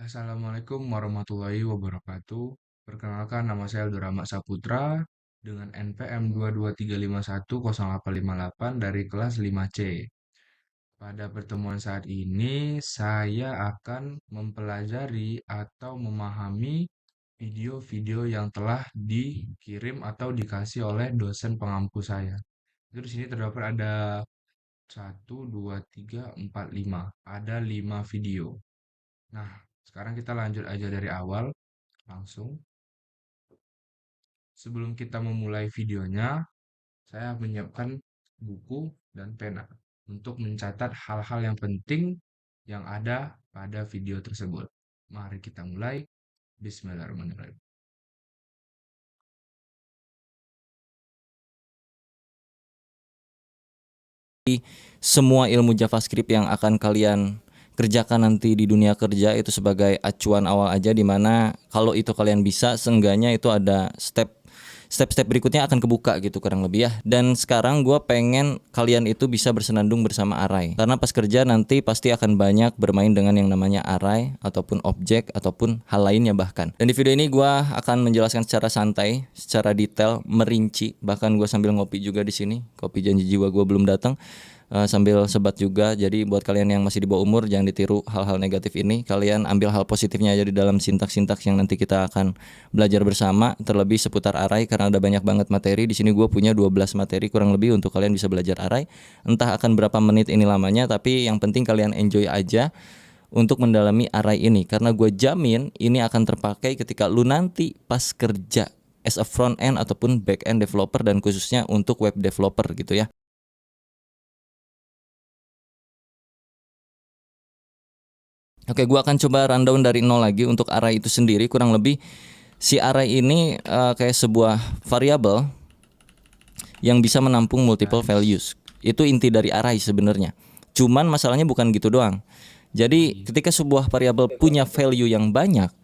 Assalamualaikum warahmatullahi wabarakatuh. Perkenalkan, nama saya Abdurrahman Saputra dengan NPM 223510858 dari kelas 5C. Pada pertemuan saat ini, saya akan mempelajari atau memahami video-video yang telah dikirim atau dikasih oleh dosen pengampu saya. Itu di sini terdapat ada satu, 2, 3, 4, 5. Ada 5 video. Nah, sekarang kita lanjut aja dari awal langsung. Sebelum kita memulai videonya, saya menyiapkan buku dan pena untuk mencatat hal-hal yang penting yang ada pada video tersebut. Mari kita mulai. Bismillahirrahmanirrahim. Semua ilmu JavaScript yang akan kalian kerjakan nanti di dunia kerja itu sebagai acuan awal aja, dimana kalau itu kalian bisa, seenggaknya itu ada step-step berikutnya akan kebuka gitu kurang lebih ya. Dan sekarang gue pengen kalian itu bisa bersenandung bersama array, karena pas kerja nanti pasti akan banyak bermain dengan yang namanya array ataupun objek ataupun hal lainnya bahkan. Dan di video ini gue akan menjelaskan secara santai, secara detail, merinci, bahkan gue sambil ngopi juga di sini. Kopi janji jiwa gue belum datang. Sambil sebat juga. Jadi buat kalian yang masih di bawah umur, jangan ditiru hal-hal negatif ini. Kalian ambil hal positifnya aja di dalam sintaks-sintaks yang nanti kita akan belajar bersama, terlebih seputar array, karena ada banyak banget materi. Di sini gue punya 12 materi kurang lebih untuk kalian bisa belajar array. Entah akan berapa menit ini lamanya, tapi yang penting kalian enjoy aja untuk mendalami array ini, karena gue jamin ini akan terpakai ketika lu nanti pas kerja as a front end ataupun back end developer, dan khususnya untuk web developer gitu ya. Oke, gua akan coba rundown dari nol lagi untuk array itu sendiri. Kurang lebih si array ini kayak sebuah variabel yang bisa menampung multiple Guys, values. Itu inti dari array sebenarnya. Cuman masalahnya bukan gitu doang. Jadi ketika sebuah variabel punya value yang banyak,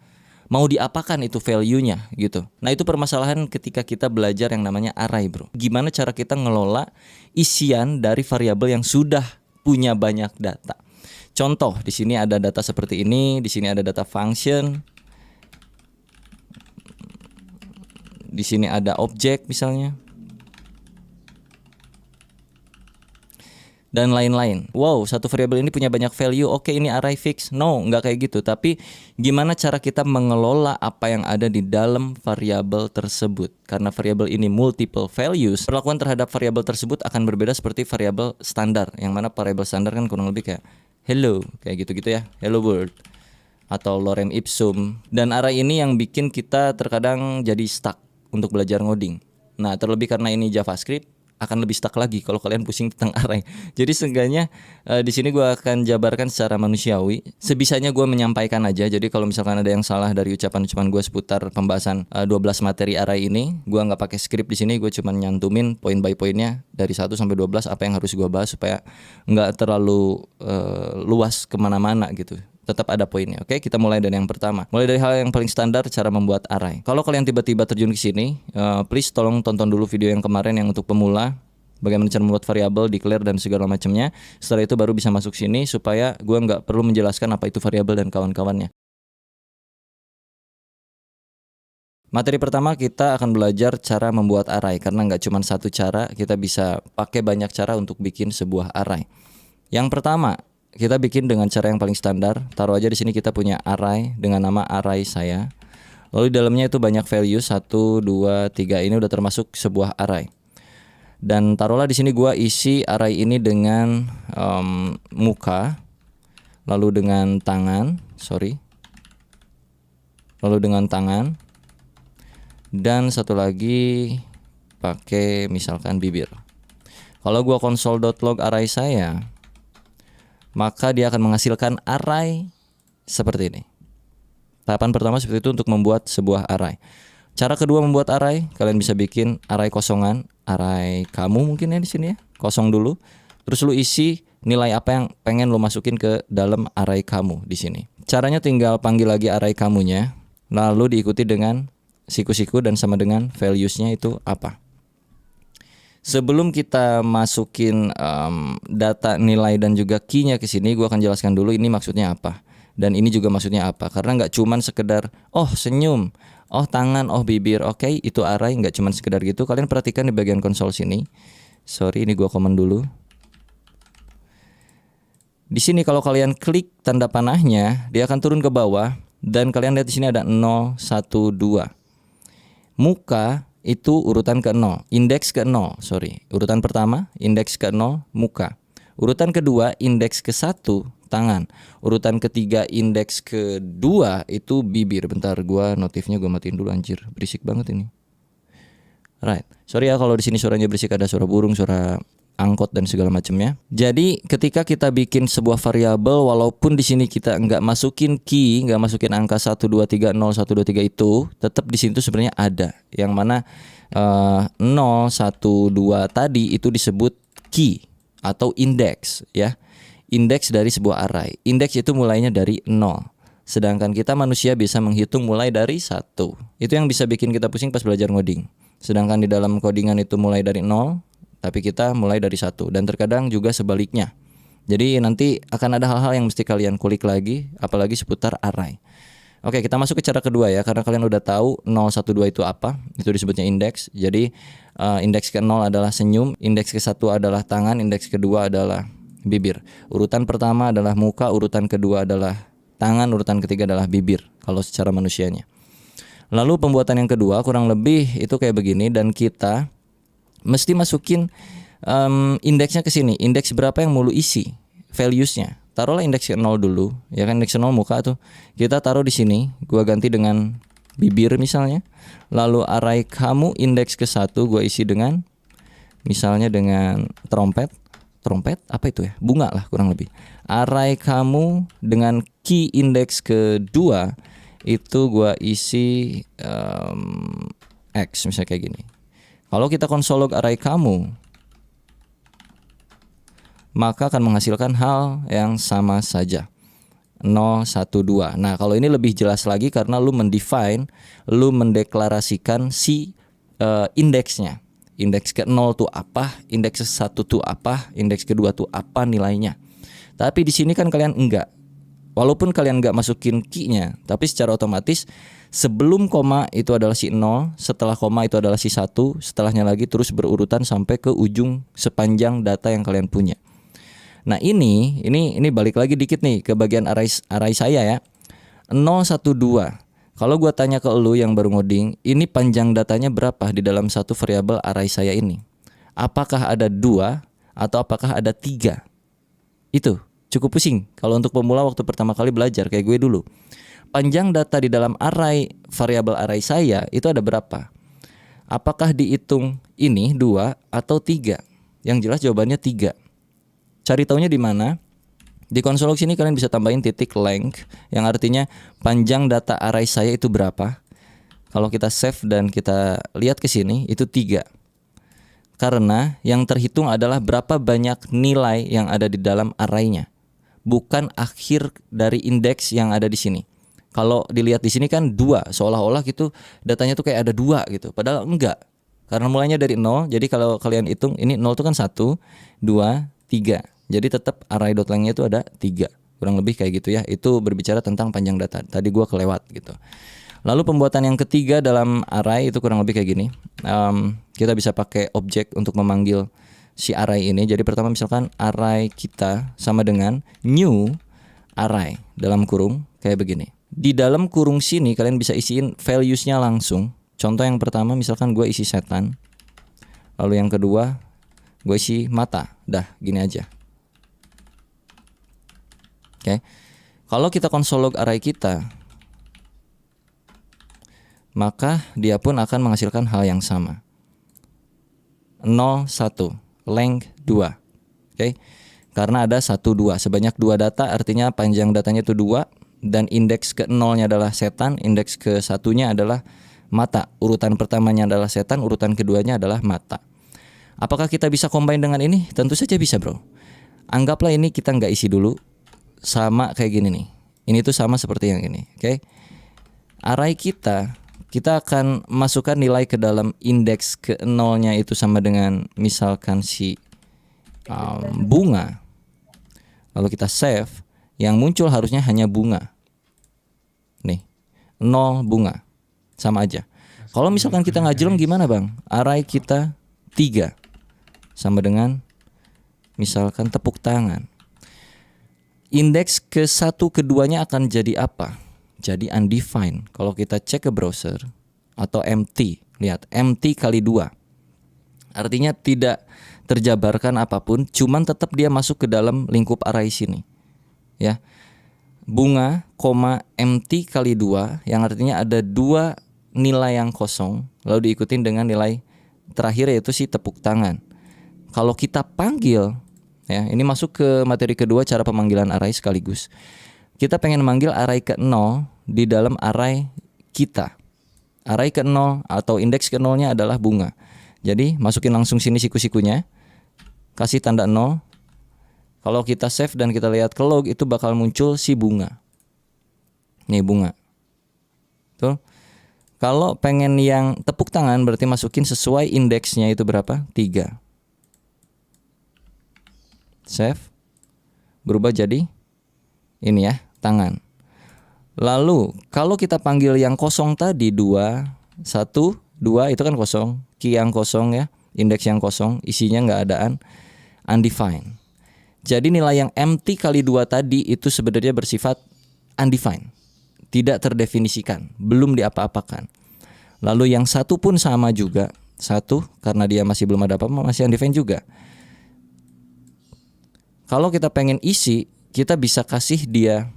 mau diapakan itu value-nya gitu. Nah, itu permasalahan ketika kita belajar yang namanya array, bro. Gimana cara kita ngelola isian dari variabel yang sudah punya banyak data. Contoh, di sini ada data seperti ini, di sini ada data function, di sini ada objek misalnya, dan lain-lain. Wow, satu variabel ini punya banyak value. Oke, ini array fix. No, nggak kayak gitu. Tapi gimana cara kita mengelola apa yang ada di dalam variabel tersebut? Karena variabel ini multiple values, perlakuan terhadap variabel tersebut akan berbeda seperti variabel standar. Yang mana variabel standar kan kurang lebih kayak hello, kayak gitu-gitu ya. Hello world atau lorem ipsum. Dan array ini yang bikin kita terkadang jadi stuck untuk belajar ngoding. Nah, terlebih karena ini JavaScript, akan lebih stuck lagi kalau kalian pusing tentang array. Jadi seenggaknya di sini gue akan jabarkan secara manusiawi. Sebisanya gue menyampaikan aja. Jadi kalau misalkan ada yang salah dari ucapan-ucapan gue seputar pembahasan 12 materi array ini, gue nggak pakai skrip di sini. Gue cuma nyantumin poin by poinnya dari 1 sampai 12 apa yang harus gue bahas supaya nggak terlalu luas kemana-mana gitu. Tetap ada poinnya. Oke, kita mulai dari yang pertama. Mulai dari hal yang paling standar, cara membuat array. Kalau kalian tiba-tiba terjun ke sini, please tolong tonton dulu video yang kemarin yang untuk pemula, bagaimana cara membuat variabel, declare dan segala macamnya. Setelah itu baru bisa masuk sini supaya gue nggak perlu menjelaskan apa itu variabel dan kawan-kawannya. Materi pertama kita akan belajar cara membuat array, karena nggak cuma satu cara, kita bisa pakai banyak cara untuk bikin sebuah array. Yang pertama, kita bikin dengan cara yang paling standar. Taruh aja di sini kita punya array dengan nama array saya. Lalu di dalamnya itu banyak value 1, 2, 3, ini udah termasuk sebuah array. Dan taruhlah di sini gua isi array ini dengan muka, lalu dengan tangan, lalu dengan tangan, dan satu lagi pakai misalkan bibir. Kalau gua console.log array saya, maka dia akan menghasilkan array seperti ini. Tahapan pertama seperti itu untuk membuat sebuah array. Cara kedua membuat array, kalian bisa bikin array kosongan, array kamu mungkin ya di sini ya. Kosong dulu. Terus lu isi nilai apa yang pengen lu masukin ke dalam array kamu di sini. Caranya tinggal panggil lagi array kamunya, lalu diikuti dengan siku-siku dan sama dengan values-nya itu apa. Sebelum kita masukin data nilai dan juga key-nya ke sini, gue akan jelaskan dulu ini maksudnya apa. Dan ini juga maksudnya apa? Karena nggak cuman sekedar oh senyum, oh tangan, oh bibir, oke, itu array, nggak cuman sekedar gitu. Kalian perhatikan di bagian konsol sini. Sorry, ini gua komen dulu. Di sini kalau kalian klik tanda panahnya, dia akan turun ke bawah dan kalian lihat di sini ada 0, 1, 2. Muka itu urutan ke-0, indeks ke-0, sorry. Urutan pertama, indeks ke-0, muka. Urutan kedua, indeks ke-1, tangan. Urutan ketiga, indeks kedua itu bibir. Bentar, gua notifnya gua matiin dulu anjir. Berisik banget ini. Right. Sorry ya kalau di sini suaranya berisik, ada suara burung, suara angkot dan segala macamnya. Jadi ketika kita bikin sebuah variabel, walaupun di sini kita nggak masukin key, nggak masukin angka 1 2 3 0 1 2 3 itu, tetap di sini tuh sebenarnya ada. Yang mana 0 1 2 tadi itu disebut key atau indeks ya. Indeks dari sebuah array. Indeks itu mulainya dari 0. Sedangkan kita manusia bisa menghitung mulai dari 1. Itu yang bisa bikin kita pusing pas belajar ngoding. Sedangkan di dalam codingan itu mulai dari 0, tapi kita mulai dari 1. Dan terkadang juga sebaliknya. Jadi nanti akan ada hal-hal yang mesti kalian kulik lagi, apalagi seputar array. Oke, kita masuk ke cara kedua ya, karena kalian udah tahu 0, 1, 2 itu apa. Itu disebutnya indeks. Jadi indeks ke-0 adalah senyum, indeks ke-1 adalah tangan, indeks kedua adalah bibir. Urutan pertama adalah muka, urutan kedua adalah tangan, urutan ketiga adalah bibir kalau secara manusianya. Lalu pembuatan yang kedua kurang lebih itu kayak begini, dan kita mesti masukin indeksnya ke sini. Indeks berapa yang mau lu isi values-nya. Taruhlah indeks ke 0 dulu, ya kan, indeks 0 muka tuh. Kita taruh di sini, gua ganti dengan bibir misalnya. Lalu array kamu indeks ke 1 gua isi dengan misalnya dengan trompet. Trompet apa itu ya? Bunga lah kurang lebih. Array kamu dengan key indeks kedua itu gua isi X misalnya kayak gini. Kalau kita konsol log array kamu, maka akan menghasilkan hal yang sama saja. 0, 1, 2. Nah, kalau ini lebih jelas lagi karena lu mendeklarasikan si indeksnya. Indeks ke-0 tuh apa, indeks ke-1 tuh apa, indeks kedua tuh apa nilainya. Tapi di sini kan kalian enggak. Walaupun kalian enggak masukin key-nya, tapi secara otomatis sebelum koma itu adalah si 0, setelah koma itu adalah si 1, setelahnya lagi terus berurutan sampai ke ujung sepanjang data yang kalian punya. Nah, ini balik lagi dikit nih ke bagian array saya ya. 0, 1, 2. Kalau gua tanya ke lu yang baru ngoding, ini panjang datanya berapa di dalam satu variabel array saya ini? Apakah ada 2 atau apakah ada 3? Itu cukup pusing kalau untuk pemula waktu pertama kali belajar kayak gue dulu. Panjang data di dalam array variabel array saya itu ada berapa? Apakah dihitung ini 2 atau 3? Yang jelas jawabannya 3. Cari taunya di mana? Di konsol sini kalian bisa tambahin titik length yang artinya panjang data array saya itu berapa. Kalau kita save dan kita lihat ke sini itu 3. Karena yang terhitung adalah berapa banyak nilai yang ada di dalam arraynya, bukan akhir dari indeks yang ada di sini. Kalau dilihat di sini kan 2, seolah-olah gitu datanya tuh kayak ada 2 gitu. Padahal enggak. Karena mulainya dari 0, jadi kalau kalian hitung ini 0 itu kan 1, 2, 3. Jadi tetap array.length-nya itu ada 3. Kurang lebih kayak gitu ya. Itu berbicara tentang panjang data. Tadi gua kelewat gitu. Lalu pembuatan yang ketiga dalam array itu kurang lebih kayak gini. Kita bisa pakai objek untuk memanggil si array ini. Jadi pertama misalkan array kita sama dengan new array dalam kurung kayak begini. Di dalam kurung sini kalian bisa isiin values-nya langsung. Contoh yang pertama misalkan gue isi setan. Lalu yang kedua gue isi mata. Dah gini aja. Oke. Kalau kita konsol log array kita, maka dia pun akan menghasilkan hal yang sama. 0, 1, length 2. Oke. Karena ada 1, 2. Sebanyak 2 data artinya panjang datanya itu 2. Dan indeks ke-0-nya adalah setan, indeks ke-1-nya adalah mata. Urutan pertamanya adalah setan, urutan keduanya adalah mata. Apakah kita bisa combine dengan ini? Tentu saja bisa, bro. Anggaplah ini kita nggak isi dulu. Sama kayak gini nih. Ini tuh sama seperti yang ini. Oke. Array kita akan masukkan nilai ke dalam indeks ke-0-nya itu sama dengan misalkan si bunga. Lalu kita save. Yang muncul harusnya hanya bunga. Nih, 0 bunga. Sama aja. Kalau misalkan kita ngajreng gimana bang? Array kita 3 sama dengan misalkan tepuk tangan. Indeks ke 1 keduanya akan jadi apa? Jadi undefined. Kalau kita cek ke browser atau empty, lihat empty kali 2. Artinya tidak terjabarkan apapun, cuman tetap dia masuk ke dalam lingkup array sini. Ya. Bunga, empty kali 2 yang artinya ada 2 nilai yang kosong lalu diikutin dengan nilai terakhir yaitu si tepuk tangan. Kalau kita panggil, ya, ini masuk ke materi kedua cara pemanggilan array sekaligus. Kita pengen manggil array ke 0 di dalam array kita. Array ke 0 atau indeks ke 0-nya adalah bunga. Jadi masukin langsung sini siku-sikunya. Kasih tanda 0. Kalau kita save dan kita lihat ke log itu bakal muncul si bunga. Nih bunga. Tuh. Kalau pengen yang tepuk tangan berarti masukin sesuai indeksnya itu berapa? 3. Save. Berubah jadi ini ya, tangan. Lalu kalau kita panggil yang kosong tadi 2, 1, 2 itu kan kosong. Key yang kosong ya, indeks yang kosong, isinya nggak adaan, undefined. Jadi nilai yang empty kali 2 tadi itu sebenarnya bersifat undefined. Tidak terdefinisikan, belum diapa-apakan. Lalu yang 1 pun sama juga. 1 karena dia masih belum ada apa-apa, masih undefined juga. Kalau kita pengen isi, kita bisa kasih dia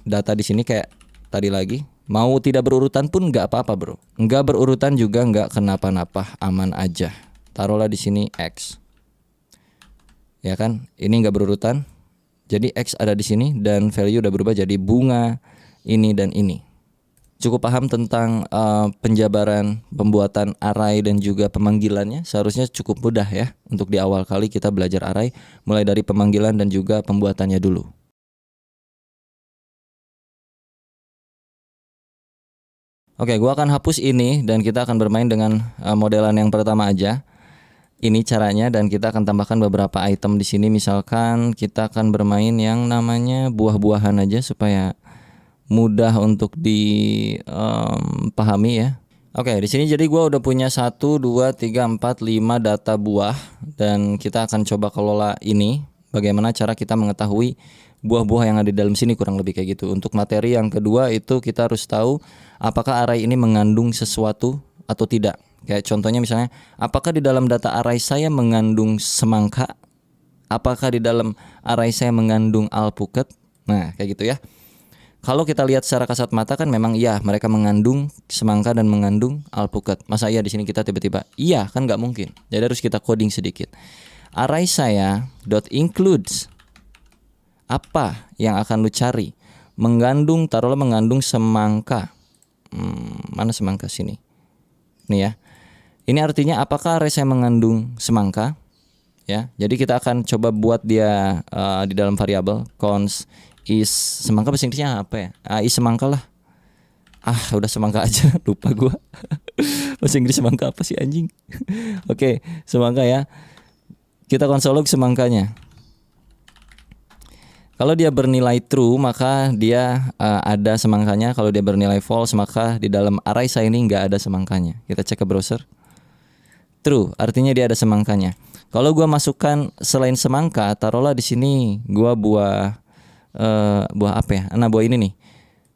data di sini kayak tadi lagi. Mau tidak berurutan pun nggak apa-apa bro. Nggak berurutan juga nggak kenapa-napa, aman aja. Taruhlah di sini X. Ya kan, ini nggak berurutan. Jadi X ada di sini dan value udah berubah jadi bunga ini dan ini. Cukup paham tentang penjabaran, pembuatan array dan juga pemanggilannya. Seharusnya cukup mudah ya untuk di awal kali kita belajar array, mulai dari pemanggilan dan juga pembuatannya dulu. Oke, gua akan hapus ini dan kita akan bermain dengan modelan yang pertama aja. Ini caranya dan kita akan tambahkan beberapa item di sini. Misalkan kita akan bermain yang namanya buah-buahan aja supaya mudah untuk dipahami ya. Oke, di sini jadi gua udah punya 1, 2, 3, 4, 5 data buah dan kita akan coba kelola ini. Bagaimana cara kita mengetahui buah-buah yang ada di dalam sini, kurang lebih kayak gitu. Untuk materi yang kedua itu kita harus tahu apakah array ini mengandung sesuatu atau tidak. Kayak contohnya misalnya, apakah di dalam data array saya mengandung semangka? Apakah di dalam array saya mengandung alpukat? Nah, kayak gitu ya. Kalau kita lihat secara kasat mata kan memang iya mereka mengandung semangka dan mengandung alpukat. Masa iya di sini kita tiba-tiba iya, kan nggak mungkin. Jadi harus kita coding sedikit. Array saya .includes apa yang akan lu cari? Taruhlah mengandung semangka. Mana semangka sini? Nih ya. Ini artinya apakah array saya mengandung semangka? Ya. Jadi kita akan coba buat dia di dalam variabel const is semangka, bahasa Inggrisnya apa ya? Is semangka lah. Udah semangka aja, lupa gua. Bahasa Inggris semangka apa sih anjing? Oke, semangka ya. Kita konsol log semangkanya. Kalau dia bernilai true maka dia ada semangkanya. Kalau dia bernilai false maka di dalam array saya ini nggak ada semangkanya. Kita cek ke browser. True, artinya dia ada semangkanya. Kalau gua masukkan selain semangka, taruhlah di sini gua buah apa ya? Nah, buah ini nih.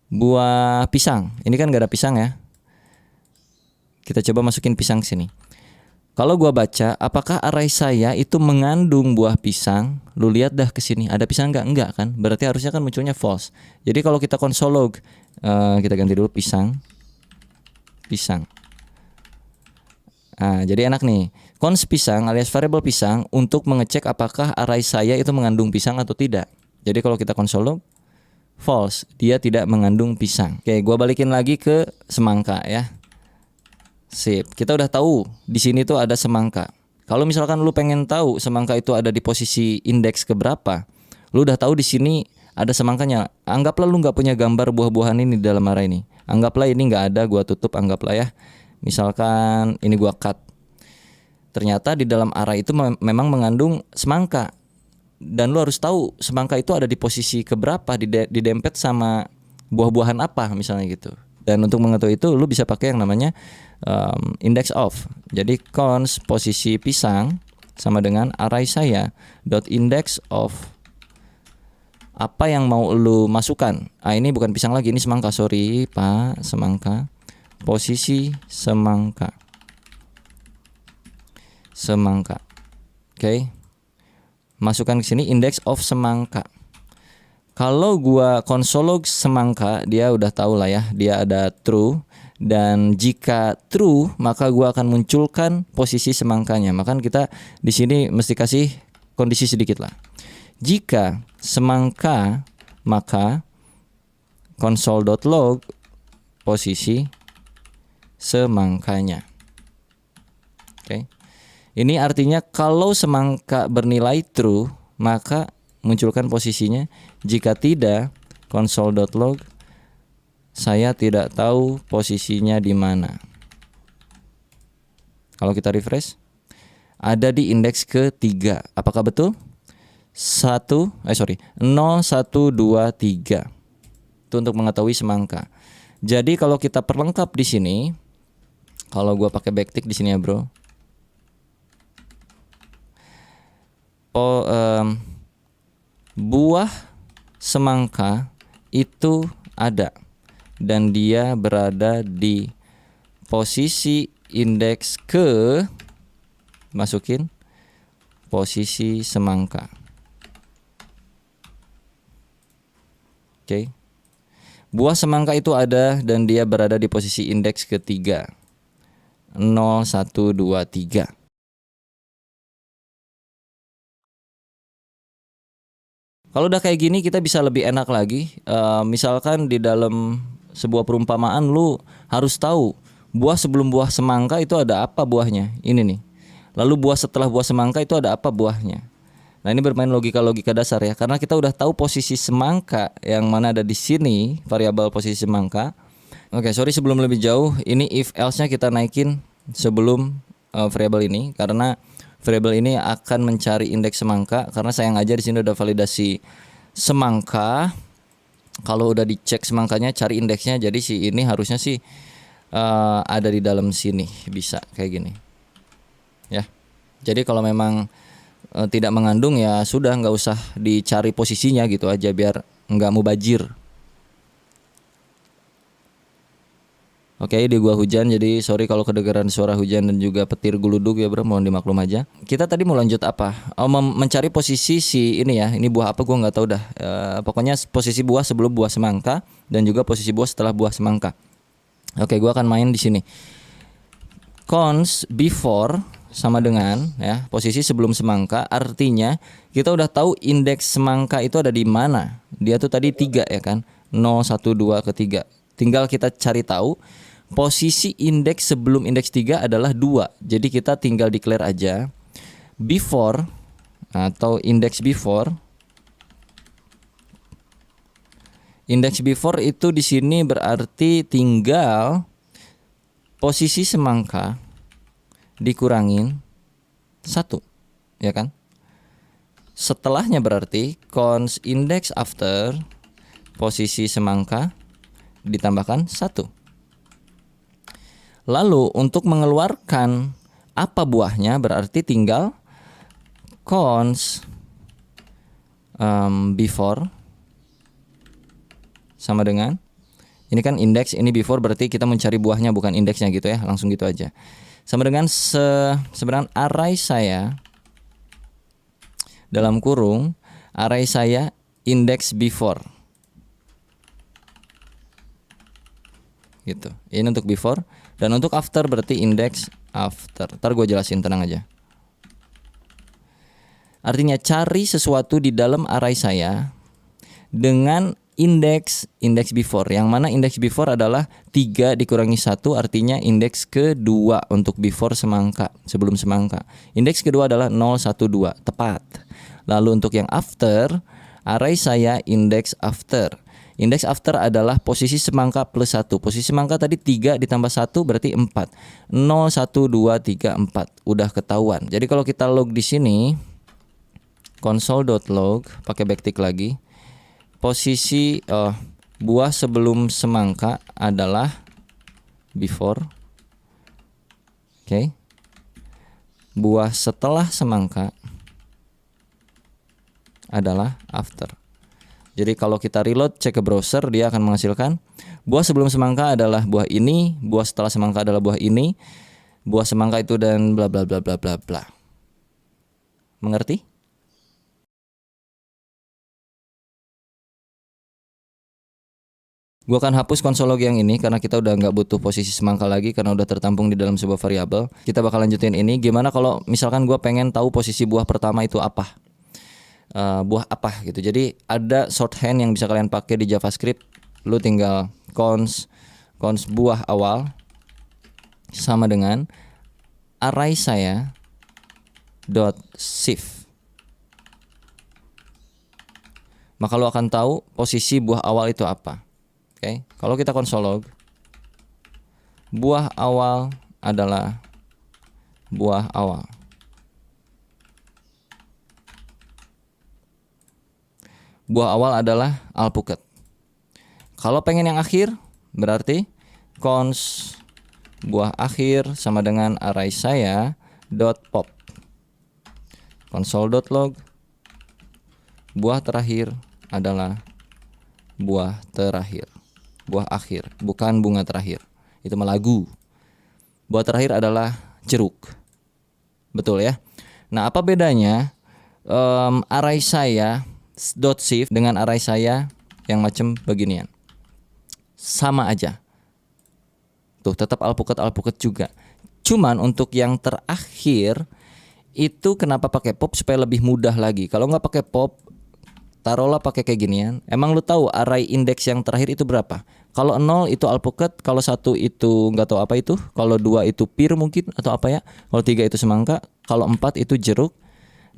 Buah pisang. Ini kan gak ada pisang ya. Kita coba masukin pisang sini. Kalau gua baca, apakah array saya itu mengandung buah pisang? Lu lihat dah ke sini, ada pisang enggak? Enggak kan? Berarti harusnya kan munculnya false. Jadi kalau kita console log, kita ganti dulu pisang. Jadi enak nih. Const pisang alias variabel pisang untuk mengecek apakah array saya itu mengandung pisang atau tidak. Jadi kalau kita console log false, dia tidak mengandung pisang. Oke, gua balikin lagi ke semangka ya. Sip. Kita udah tahu di sini tuh ada semangka. Kalau misalkan lu pengen tahu semangka itu ada di posisi indeks keberapa, lu udah tahu di sini ada semangkanya. Anggaplah lu nggak punya gambar buah-buahan ini di dalam array ini. Anggaplah ini nggak ada, gua tutup. Anggaplah ya. Misalkan ini gua cut. Ternyata di dalam array itu memang mengandung semangka. dan lu harus tahu semangka itu ada di posisi keberapa, didempet sama buah-buahan apa misalnya gitu. Dan untuk mengetahui itu lu bisa pakai yang namanya index of. Jadi cons posisi pisang sama dengan array saya dot index of apa yang mau lu masukkan. Ini bukan pisang lagi, ini semangka, sorry Pak, semangka. Posisi semangka. Oke. Masukkan ke sini index of semangka. Kalau gua konsolog semangka, dia udah tahu lah ya, dia ada true, dan jika true maka gua akan munculkan posisi semangkanya. Maka kita di sini mesti kasih kondisi sedikit lah. Jika semangka, maka console.log posisi semangkanya. Oke. Ini artinya kalau semangka bernilai true, maka munculkan posisinya. Jika tidak, console.log saya tidak tahu posisinya di mana. Kalau kita refresh, ada di indeks ketiga. Apakah betul? 0, 1, 2, 3. Itu untuk mengetahui semangka. Jadi kalau kita perlengkap di sini, kalau gua pakai backtick di sini ya, bro. Buah semangka itu ada dan dia berada di posisi indeks ke, masukin posisi semangka. Oke. Buah semangka itu ada dan dia berada di posisi indeks ketiga. 0, 1, 2, 3. Kalau udah kayak gini kita bisa lebih enak lagi. Misalkan di dalam sebuah perumpamaan lu harus tahu buah sebelum buah semangka itu ada apa buahnya. Ini nih. Lalu buah setelah buah semangka itu ada apa buahnya. Nah, ini bermain logika-logika dasar ya. Karena kita udah tahu posisi semangka yang mana ada di sini, variabel posisi semangka. Oke, sorry sebelum lebih jauh, ini if else-nya kita naikin sebelum variabel ini, karena variabel ini akan mencari indeks semangka. Karena sayang aja di sini udah validasi semangka. Kalau udah dicek semangkanya, cari indeksnya. Jadi si ini harusnya sih ada di dalam sini, bisa kayak gini. Ya. Jadi kalau memang tidak mengandung ya sudah, nggak usah dicari posisinya gitu aja biar nggak mubazir. Oke, di gua hujan, jadi sorry kalau kedengaran suara hujan dan juga petir geluduk ya bro, mohon dimaklum aja. Kita tadi mau lanjut apa? Mencari posisi si ini ya, ini buah apa gua nggak tahu dah. Pokoknya posisi buah sebelum buah semangka dan juga posisi buah setelah buah semangka. Oke, gua akan main di sini. Cons before sama dengan ya posisi sebelum semangka, artinya kita udah tahu indeks semangka itu ada di mana. Dia tuh tadi 3 ya kan, 0, 1, 2 ke 3. Tinggal kita cari tahu posisi indeks sebelum indeks 3 adalah 2. Jadi kita tinggal declare aja before atau index before. Index before itu di sini berarti tinggal posisi semangka dikurangin 1, ya kan? Setelahnya berarti cons index after posisi semangka ditambahkan 1. Lalu untuk mengeluarkan apa buahnya berarti tinggal cons before sama dengan ini kan indeks, ini before berarti kita mencari buahnya bukan indeksnya gitu ya, langsung gitu aja. Sama dengan sebenarnya array saya dalam kurung array saya index before. Gitu. Ini untuk before dan untuk after berarti index after. Ntar gue jelasin, tenang aja. Artinya cari sesuatu di dalam array saya dengan indeks before, yang mana indeks before adalah 3 dikurangi 1, artinya indeks kedua untuk before semangka, sebelum semangka. Indeks kedua adalah 0, 1, 2, tepat. Lalu untuk yang after, array saya indeks after. Indeks after adalah posisi semangka plus 1. Posisi semangka tadi 3 ditambah 1 berarti 4. 0, 1, 2, 3, 4. Udah ketahuan. Jadi kalau kita log di sini console.log, pakai backtick lagi. Posisi buah sebelum semangka adalah before. Oke. Buah setelah semangka adalah after. Jadi kalau kita reload cek ke browser, dia akan menghasilkan buah sebelum semangka adalah buah ini, buah setelah semangka adalah buah ini, buah semangka itu dan bla bla bla bla bla bla. Mengerti? Gua akan hapus konsol log yang ini karena kita udah nggak butuh posisi semangka lagi karena udah tertampung di dalam sebuah variabel. Kita bakal lanjutin ini. Gimana kalau misalkan gua pengen tahu posisi buah pertama itu apa? Buah apa gitu. Jadi ada shorthand yang bisa kalian pakai di JavaScript. Lu tinggal cons buah awal sama dengan array saya dot shift. Maka lu akan tahu posisi buah awal itu apa. Oke, kalau kita console log, buah awal adalah buah awal. Buah awal adalah alpukat. Kalau pengen yang akhir, berarti cons buah akhir sama dengan array saya dot pop. Console.log, buah terakhir adalah buah terakhir. Buah akhir, bukan bunga terakhir. Itu mah lagu. Buah terakhir adalah jeruk. Betul ya? Nah, apa bedanya array saya dot shift dengan array saya yang macam beginian? Sama aja. Tuh, tetap alpukat juga. Cuman untuk yang terakhir itu kenapa pakai pop supaya lebih mudah lagi. Kalau nggak pakai pop, taruhlah pakai kayak ginian. Emang lu tahu array index yang terakhir itu berapa? Kalau 0 itu alpukat, kalau 1 itu nggak tahu apa itu, kalau 2 itu pir mungkin atau apa ya, kalau 3 itu semangka, kalau 4 itu jeruk.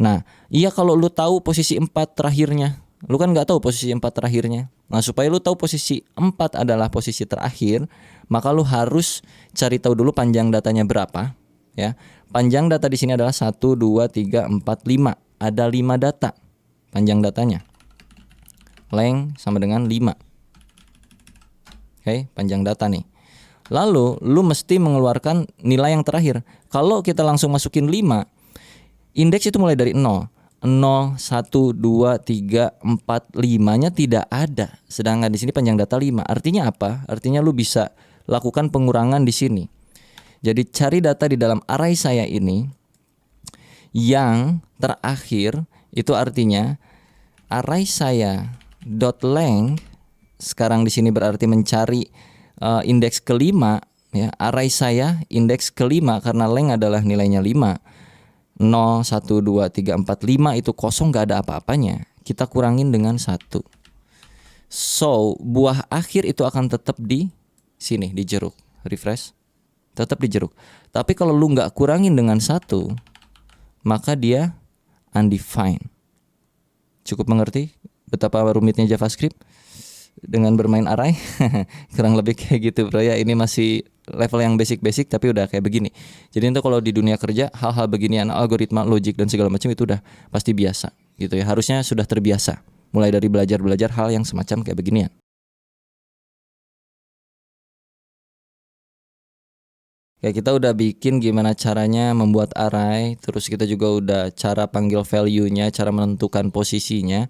Nah, iya kalau lu tahu posisi 4 terakhirnya, lu kan nggak tahu posisi 4 terakhirnya. Nah, supaya lu tahu posisi 4 adalah posisi terakhir, maka lu harus cari tahu dulu panjang datanya berapa, ya. Panjang data di sini adalah 1 2 3 4 5. Ada 5 data panjang datanya. Length sama dengan 5. Oke, panjang data nih. Lalu lu mesti mengeluarkan nilai yang terakhir. Kalau kita langsung masukin 5, indeks itu mulai dari 0. 0, 1, 2, 3, 4, 5-nya tidak ada. Sedangkan di sini panjang data 5. Artinya apa? Artinya lu bisa lakukan pengurangan di sini. Jadi cari data di dalam array saya ini yang terakhir, itu artinya array saya dot length sekarang di sini berarti mencari indeks kelima, ya. Array saya indeks kelima karena length adalah nilainya 5. 0, 1, 2, 3, 4, 5 itu kosong, gak ada apa-apanya. Kita kurangin dengan 1. So, buah akhir itu akan tetap di sini, di jeruk. Refresh. Tetap di jeruk. Tapi kalau lu gak kurangin dengan 1, maka dia undefined. Cukup mengerti betapa rumitnya JavaScript dengan bermain array? Kurang lebih kayak gitu bro ya. Ini masih level yang basic-basic tapi udah kayak begini. Jadi itu kalau di dunia kerja hal-hal beginian, algoritma, logik dan segala macam itu udah pasti biasa gitu ya. Harusnya sudah terbiasa mulai dari belajar hal yang semacam kayak beginian. Kayak kita udah bikin gimana caranya membuat array, terus kita juga udah cara panggil value-nya, cara menentukan posisinya.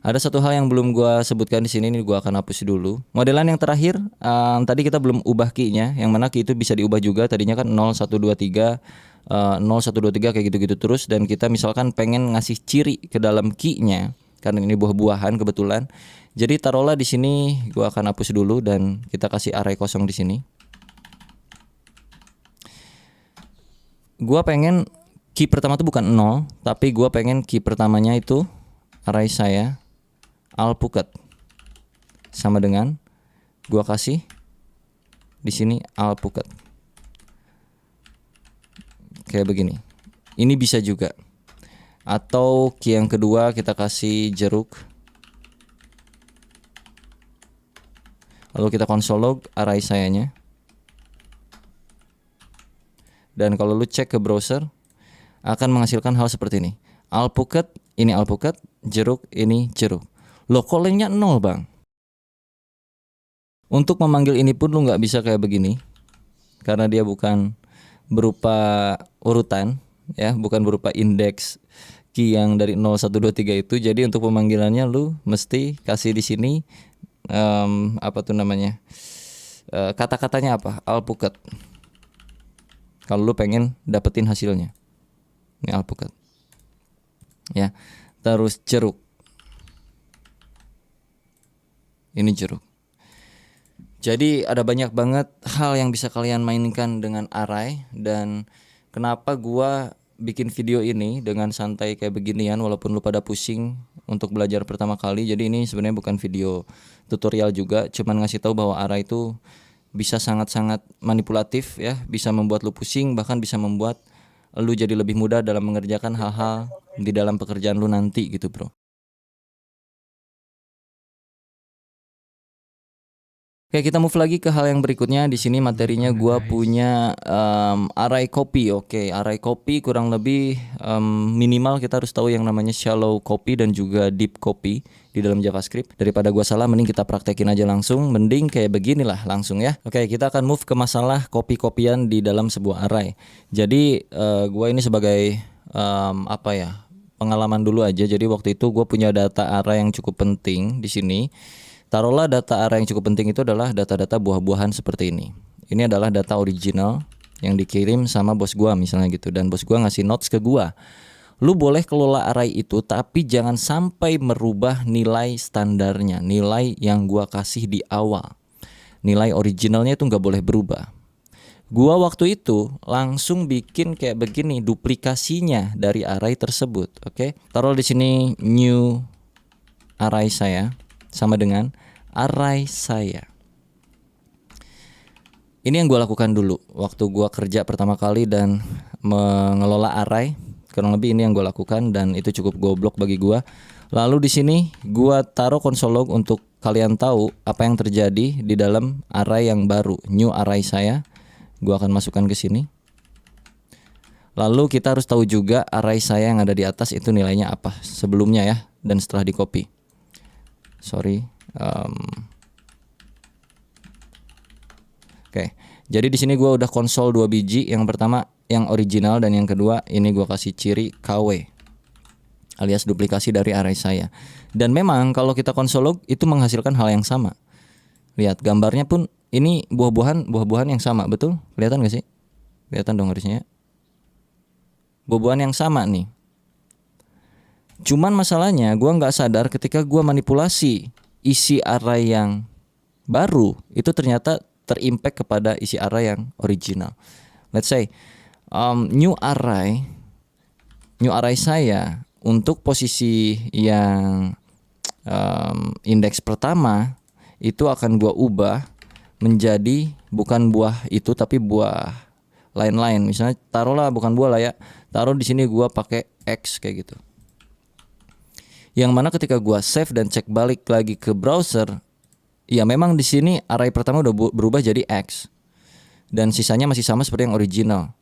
Ada satu hal yang belum gua sebutkan di sini, ini gua akan hapus dulu. Modelan yang terakhir, tadi kita belum ubah key-nya, yang mana key itu bisa diubah juga. Tadinya kan 0 1 2 3 0 1 2 3 kayak gitu-gitu terus, dan kita misalkan pengen ngasih ciri ke dalam key-nya karena ini buah-buahan kebetulan. Jadi taruhlah di sini gua akan hapus dulu dan kita kasih array kosong di sini. Gua pengen key pertama itu bukan 0, tapi gua pengen key pertamanya itu array saya alpukat sama dengan gua kasih di sini alpukat kayak begini. Ini bisa juga, atau key yang kedua kita kasih jeruk, lalu kita console log array sayanya, dan kalau lu cek ke browser akan menghasilkan hal seperti ini. Alpukat, ini alpukat, jeruk, ini jeruk. Loh kok lengnya 0 bang? Untuk memanggil ini pun lu nggak bisa kayak begini, karena dia bukan berupa urutan, ya, bukan berupa indeks key yang dari 0, 1, 2, 3 itu. Jadi untuk pemanggilannya lu mesti kasih di sini apa tuh namanya, kata-katanya apa, alpukat. Kalau lu pengen dapetin hasilnya, ini alpukat, ya. Terus jeruk, ini jeruk. Jadi ada banyak banget hal yang bisa kalian mainkan dengan array. Dan kenapa gua bikin video ini dengan santai kayak beginian walaupun lu pada pusing untuk belajar pertama kali. Jadi ini sebenarnya bukan video tutorial juga, cuman ngasih tahu bahwa array itu bisa sangat-sangat manipulatif, ya, bisa membuat lu pusing, bahkan bisa membuat lu jadi lebih mudah dalam mengerjakan hal-hal di dalam pekerjaan lu nanti gitu, bro. Oke, kita move lagi ke hal yang berikutnya. Di sini materinya gua punya array copy. Oke, array copy kurang lebih minimal kita harus tahu yang namanya shallow copy dan juga deep copy di dalam JavaScript. Daripada gua salah, mending kita praktekin aja langsung. Mending kayak beginilah langsung ya. Oke, kita akan move ke masalah copy-copyan di dalam sebuah array. Jadi gua ini sebagai apa ya, pengalaman dulu aja. Jadi waktu itu gua punya data array yang cukup penting di sini. Taruhlah data array yang cukup penting itu adalah data-data buah-buahan seperti ini. Ini adalah data original yang dikirim sama bos gua misalnya gitu, dan bos gua ngasih notes ke gua. Lu boleh kelola array itu, tapi jangan sampai merubah nilai standarnya, nilai yang gua kasih di awal. Nilai originalnya itu nggak boleh berubah. Gua waktu itu langsung bikin kayak begini duplikasinya dari array tersebut. Oke, taruh di sini new array saya sama dengan array saya. Ini yang gue lakukan dulu waktu gue kerja pertama kali dan mengelola array. Kurang lebih ini yang gue lakukan dan itu cukup goblok bagi gue. Lalu di sini gue taruh console log untuk kalian tahu apa yang terjadi di dalam array yang baru, new array saya. Gue akan masukkan ke sini. Lalu kita harus tahu juga array saya yang ada di atas itu nilainya apa sebelumnya ya, dan setelah di copy. Oke, jadi di sini gue udah konsol 2 biji. Yang pertama yang original dan yang kedua ini gue kasih ciri KW alias duplikasi dari array saya. Dan memang kalau kita konsol log itu menghasilkan hal yang sama. Lihat gambarnya pun ini buah-buahan yang sama, betul? Kelihatan gak sih? Kelihatan dong harusnya. Buah-buahan yang sama nih. Cuman masalahnya gue nggak sadar ketika gue manipulasi isi array yang baru itu ternyata terimpact kepada isi array yang original. Let's say new array saya untuk posisi yang indeks pertama itu akan gue ubah menjadi bukan buah itu tapi buah lain-lain. Misalnya taruhlah bukan buah lah ya, taruh di sini gue pakai X kayak gitu. Yang mana ketika gua save dan cek balik lagi ke browser, ya memang di sini array pertama udah berubah jadi X. Dan sisanya masih sama seperti yang original.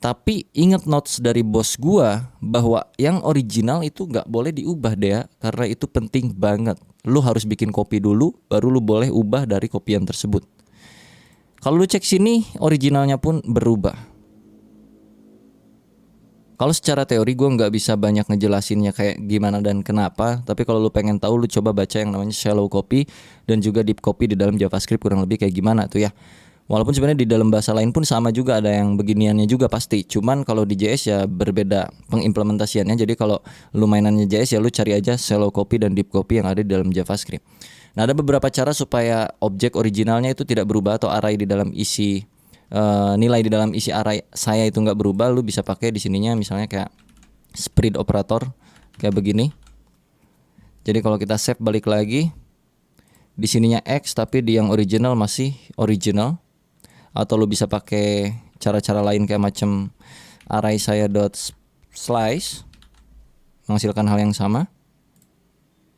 Tapi ingat notes dari bos gua bahwa yang original itu nggak boleh diubah deh ya, karena itu penting banget. Lu harus bikin copy dulu, baru lu boleh ubah dari copyan tersebut. Kalau lu cek sini, originalnya pun berubah. Kalau secara teori gue nggak bisa banyak ngejelasinnya kayak gimana dan kenapa. Tapi kalau lu pengen tahu, lu coba baca yang namanya shallow copy dan juga deep copy di dalam JavaScript kurang lebih kayak gimana tuh ya. Walaupun sebenarnya di dalam bahasa lain pun sama juga, ada yang beginiannya juga pasti. Cuman kalau di JS ya berbeda pengimplementasiannya. Jadi kalau lu mainannya JS ya lu cari aja shallow copy dan deep copy yang ada di dalam JavaScript. Nah, ada beberapa cara supaya objek originalnya itu tidak berubah atau array di dalam isi nilai di dalam isi array saya itu nggak berubah. Lu bisa pakai di sininya misalnya kayak spread operator kayak begini. Jadi kalau kita save balik lagi, di sininya X tapi di yang original masih original. Atau lu bisa pakai cara-cara lain kayak macam array saya dot slice menghasilkan hal yang sama,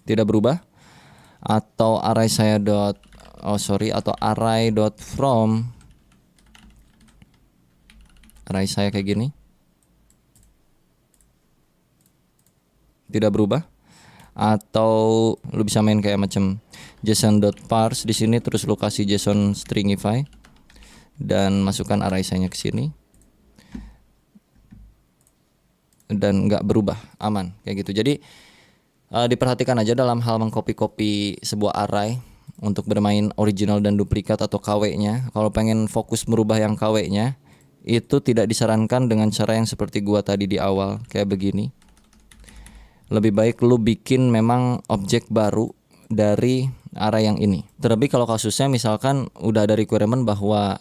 tidak berubah. Atau array saya dot atau array dot from array saya kayak gini. tidak berubah. Atau lu bisa main kayak macam json.parse di sini, terus lu kasih json stringify dan masukkan array size-nya ke sini dan nggak berubah, aman kayak gitu. Jadi diperhatikan aja dalam hal mengcopy sebuah array untuk bermain original dan duplikat atau KW-nya. Kalau pengen fokus merubah yang KW-nya, itu tidak disarankan dengan cara yang seperti gua tadi di awal kayak begini. Lebih baik lu bikin memang objek baru dari array yang ini. Terlebih kalau kasusnya misalkan udah ada requirement bahwa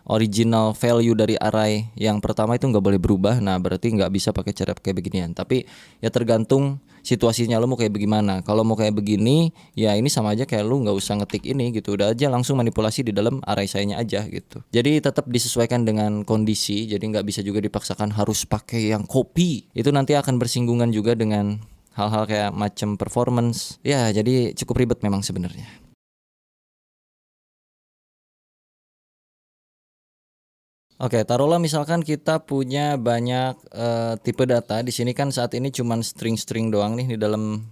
original value dari array yang pertama itu nggak boleh berubah, nah berarti nggak bisa pakai cara kayak beginian. Tapi ya tergantung situasinya lu mau kayak bagaimana. Kalau mau kayak begini, ya ini sama aja kayak lu nggak usah ngetik ini gitu, udah aja langsung manipulasi di dalam array size-nya aja gitu. Jadi tetap disesuaikan dengan kondisi, jadi nggak bisa juga dipaksakan harus pakai yang copy. Itu nanti akan bersinggungan juga dengan hal-hal kayak macam performance. Ya jadi cukup ribet memang sebenarnya. Oke, taruhlah misalkan kita punya banyak tipe data. Di sini kan saat ini cuman string-string doang nih di dalam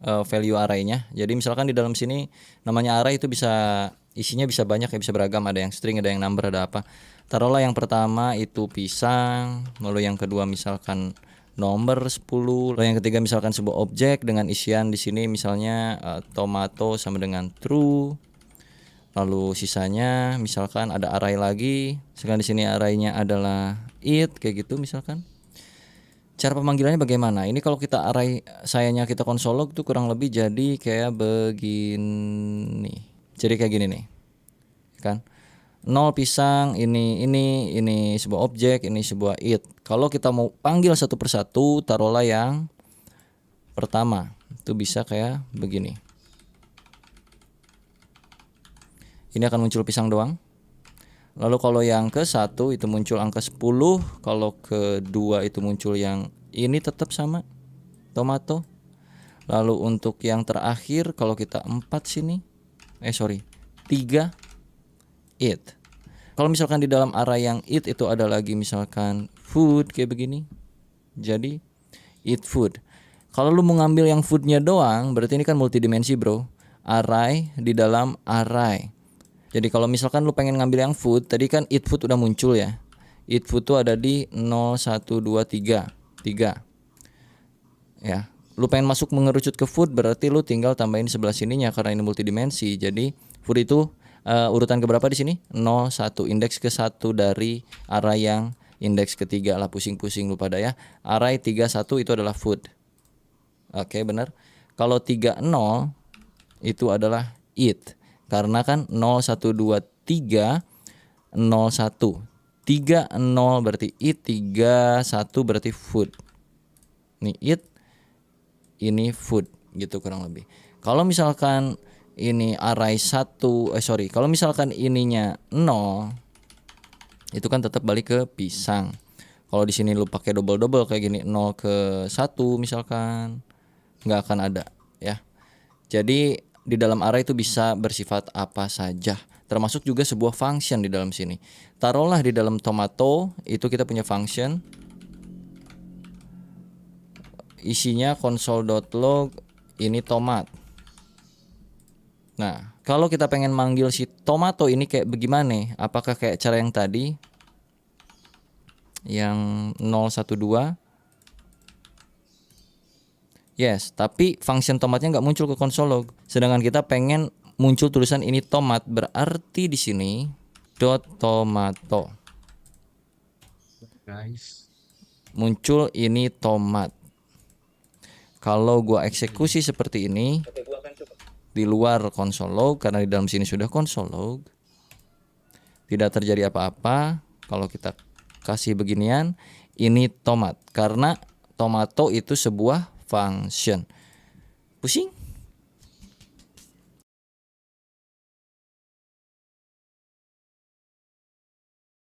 value array-nya. Jadi misalkan di dalam sini namanya array itu bisa isinya bisa banyak ya, bisa beragam, ada yang string, ada yang number, ada apa. Taruhlah yang pertama itu pisang, lalu yang kedua misalkan nomor 10, lalu yang ketiga misalkan sebuah objek dengan isian di sini misalnya tomato sama dengan true. Lalu sisanya misalkan ada array lagi, sekarang di sini arraynya adalah it kayak gitu misalkan. Cara pemanggilannya bagaimana? Ini kalau kita array sayanya kita console log tuh kurang lebih jadi kayak begini. Jadi kayak gini nih. Kan? 0 pisang, ini sebuah objek, ini sebuah it. Kalau kita mau panggil satu persatu, taruhlah yang pertama. Itu bisa kayak begini. Ini akan muncul pisang doang. Lalu kalau yang ke 1 itu muncul angka 10. Kalau kedua itu muncul yang ini tetap sama, tomato. Lalu untuk yang terakhir kalau kita 4 sini 3 it. Kalau misalkan di dalam array yang it itu ada lagi misalkan food kayak begini, jadi eat food. Kalau lu mau ngambil yang foodnya doang, berarti ini kan multidimensi bro. Array di dalam array. Jadi kalau misalkan lu pengen ngambil yang food, tadi kan eat food udah muncul ya. Eat food tuh ada di 0, 1, 2, 3 ya. Lu pengen masuk mengerucut ke food, berarti lu tinggal tambahin sebelah sininya karena ini multidimensi. Jadi food itu urutan keberapa di sini? 0, 1, indeks ke 1 dari array yang indeks ketiga lah, pusing-pusing lu pada ya. Array 3, 1 itu adalah food. Oke, benar. Kalau 3, 0 itu adalah eat. Karena kan 0, 1, 2, 3 0, 1 3, 0 berarti eat, 3, 1 berarti food. Nih eat, ini food gitu kurang lebih. Kalau misalkan ini array 1 kalau misalkan ininya 0 itu kan tetap balik ke pisang. Kalau di sini lu pakai double kayak gini 0 ke 1 misalkan nggak akan ada ya. Jadi di dalam array itu bisa bersifat apa saja, termasuk juga sebuah function di dalam sini. Taruhlah di dalam tomato itu kita punya function, isinya console.log ini tomat. Nah, kalau kita pengen manggil si tomato ini kayak bagaimana? Apakah kayak cara yang tadi, yang 012? Yes, tapi function tomatnya nggak muncul ke console log. Sedangkan kita pengen muncul tulisan ini tomat, berarti di sini dot tomato. Guys, Muncul ini tomat. Kalau gua eksekusi seperti ini di luar console log, karena di dalam sini sudah console log, tidak terjadi apa-apa. Kalau kita kasih beginian, ini tomat, karena tomato itu sebuah function. Pusing?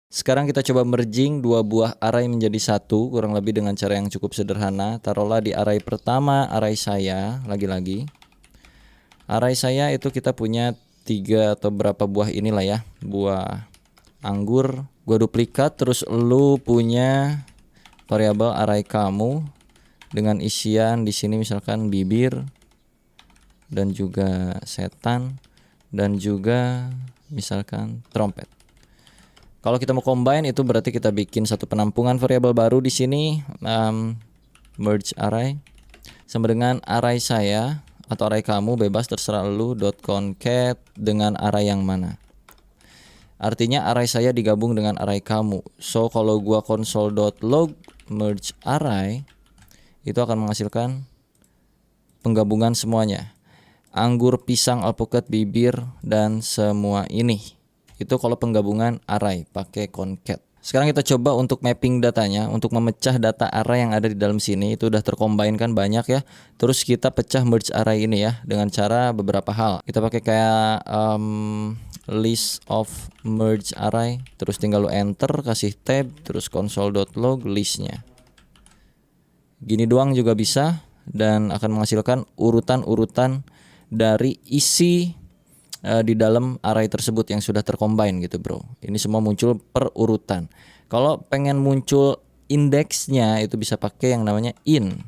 Sekarang kita coba merging dua buah array menjadi satu, kurang lebih dengan cara yang cukup sederhana. Taruhlah di array pertama, array saya, lagi-lagi. Array saya itu kita punya 3 atau berapa buah inilah ya, buah anggur. Gua duplikat, terus lu punya variabel array kamu dengan isian di sini misalkan bibir dan juga setan dan juga misalkan trompet. Kalau kita mau combine itu berarti kita bikin satu penampungan variabel baru di sini, merge array sama dengan array saya atau array kamu, bebas terserah lu, .concat dengan array yang mana. Artinya array saya digabung dengan array kamu. So kalau gua console.log merge array itu akan menghasilkan penggabungan semuanya. Anggur, pisang, alpukat, bibir dan semua ini. Itu kalau penggabungan array pakai concat. Sekarang kita coba untuk mapping datanya, untuk memecah data array yang ada di dalam sini. Itu udah tercombine kan banyak ya. Terus kita pecah merge array ini ya dengan cara beberapa hal. Kita pakai kayak list of merge array, terus tinggal lu enter, kasih tab, terus console.log listnya. Gini doang juga bisa dan akan menghasilkan urutan-urutan dari isi di dalam array tersebut yang sudah tercombine gitu bro. Ini semua muncul per urutan. Kalau pengen muncul indeksnya itu bisa pakai yang namanya in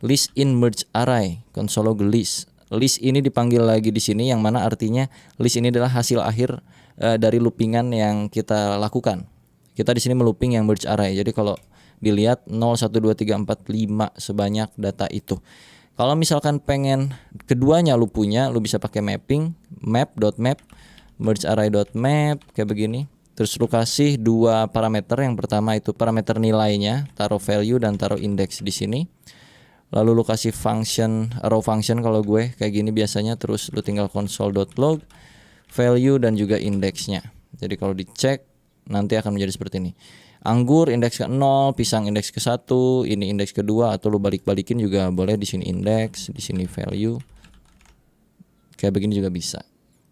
list in merge array console.log list. List ini dipanggil lagi di sini yang mana artinya list ini adalah hasil akhir dari loopingan yang kita lakukan. Kita di sini melooping yang merge array. Jadi kalau dilihat 0 1 2 3 4 5 sebanyak data itu. Kalau misalkan pengen keduanya lu punya, lu bisa pakai mapping map.map merge array.map kayak begini. Terus lu kasih dua parameter. Yang pertama itu parameter nilainya, taruh value dan taruh index di sini. Lalu lu kasih function raw function kalau gue kayak gini biasanya. Terus lu tinggal console.log value dan juga indeksnya. Jadi kalau dicek nanti akan menjadi seperti ini. Anggur indeks ke 0, pisang indeks ke 1, ini indeks kedua, atau lu balik-balikin juga boleh. Di sini indeks, di sini value. Kayak begini juga bisa.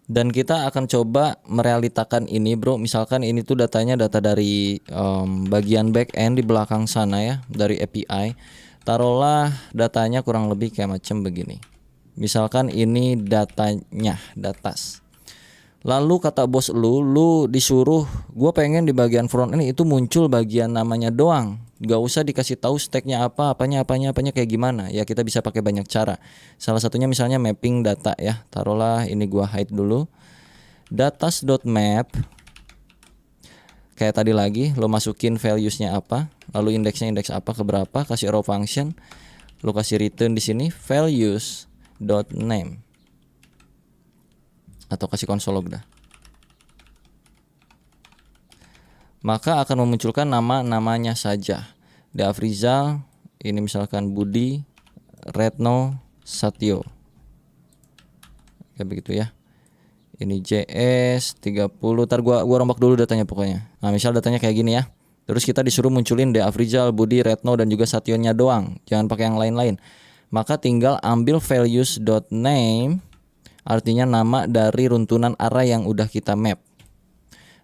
Dan kita akan coba merealitakan ini bro. Misalkan ini tuh datanya data dari bagian back end di belakang sana ya, dari API. Taruhlah datanya kurang lebih kayak macam begini. Misalkan ini datanya, datas. Lalu kata bos lu disuruh gue pengen di bagian front end itu muncul bagian namanya doang. Gak usah dikasih tahu stacknya apanya kayak gimana. Ya kita bisa pakai banyak cara. Salah satunya misalnya mapping data ya. Taruhlah ini gue hide dulu. Datas.map. Kayak tadi lagi lo masukin valuesnya apa. Lalu indeksnya indeks apa ke berapa. Kasih raw function. Lo kasih return di sini values.name. Atau kasih console.log dah. Maka akan memunculkan nama-namanya saja. Afrizal, ini misalkan Budi, Retno, Satyo. Kayak begitu ya. Ini JS 30. Ntar gua rombak dulu datanya pokoknya. Nah, misal datanya kayak gini ya. Terus kita disuruh munculin Afrizal, Budi, Retno dan juga Satyonya doang. Jangan pakai yang lain-lain. Maka tinggal ambil values.name. Artinya nama dari runtunan array yang udah kita map.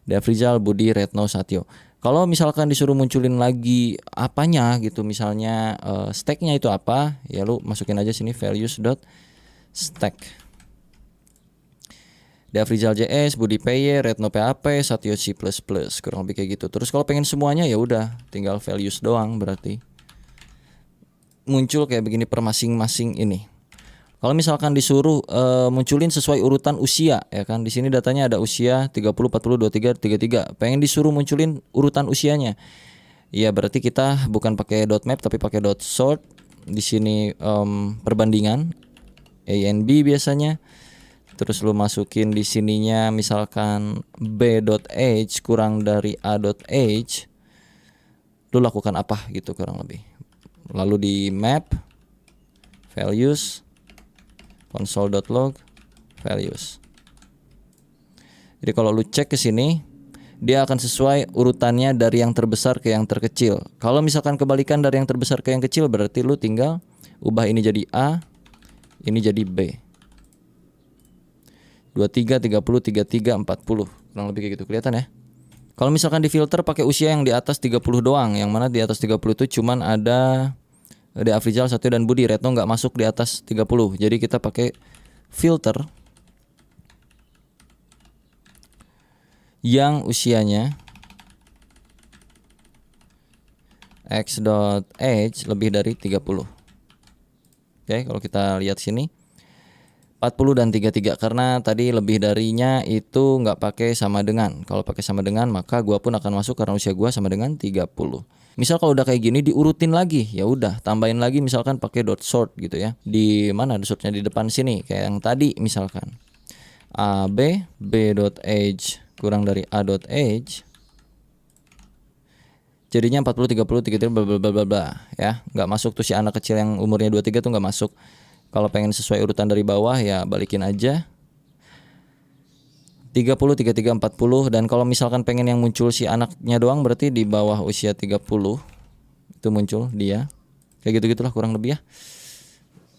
Afrizal, Budi, Retno, Satyo. Kalau misalkan disuruh munculin lagi apanya gitu, misalnya stacknya itu apa, ya lu masukin aja sini values.stack. Afrizal JS, Budi PY, Retno PHP, Satyo C++, kurang lebih kayak gitu. Terus kalau pengen semuanya ya udah, tinggal values doang berarti. Muncul kayak begini per masing-masing ini. Kalau misalkan disuruh munculin sesuai urutan usia ya kan. Di sini datanya ada usia 30, 40, 23, 33. Pengen disuruh munculin urutan usianya. Ya berarti kita bukan pakai .map tapi pakai .sort. Di sini perbandingan A and B biasanya. Terus lu masukin di sininya misalkan B.age kurang dari A.age. Lu lakukan apa gitu kurang lebih. Lalu di map values console.log values. Jadi kalau lu cek ke sini, dia akan sesuai urutannya dari yang terbesar ke yang terkecil. Kalau misalkan kebalikan dari yang terbesar ke yang kecil, berarti lu tinggal ubah ini jadi A, ini jadi B. 23, 30, 33, 40. Kurang lebih kayak gitu, kelihatan ya. Kalau misalkan di filter pakai usia yang di atas 30 doang, yang mana di atas 30 itu cuman ada Afrizal, Satyo dan Budi. Retno nggak masuk di atas 30. Jadi kita pakai filter yang usianya x.age lebih dari 30. Oke, kalau kita lihat sini 40 dan 33 karena tadi lebih darinya itu nggak pakai sama dengan. Kalau pakai sama dengan maka gua pun akan masuk karena usia gua sama dengan 30. Misal kalau udah kayak gini diurutin lagi, ya udah tambahin lagi misalkan pakai dot sort gitu ya. Di mana dot sortnya di depan sini kayak yang tadi misalkan. A B dot age kurang dari A dot age. Jadinya 40 30 33 bla bla bla bla bla ya. Nggak masuk tuh si anak kecil yang umurnya 23 tuh nggak masuk. Kalau pengen sesuai urutan dari bawah ya balikin aja 30, 33, 40. Dan kalau misalkan pengen yang muncul si anaknya doang berarti di bawah usia 30 itu muncul dia. Kayak gitu-gitulah kurang lebih ya.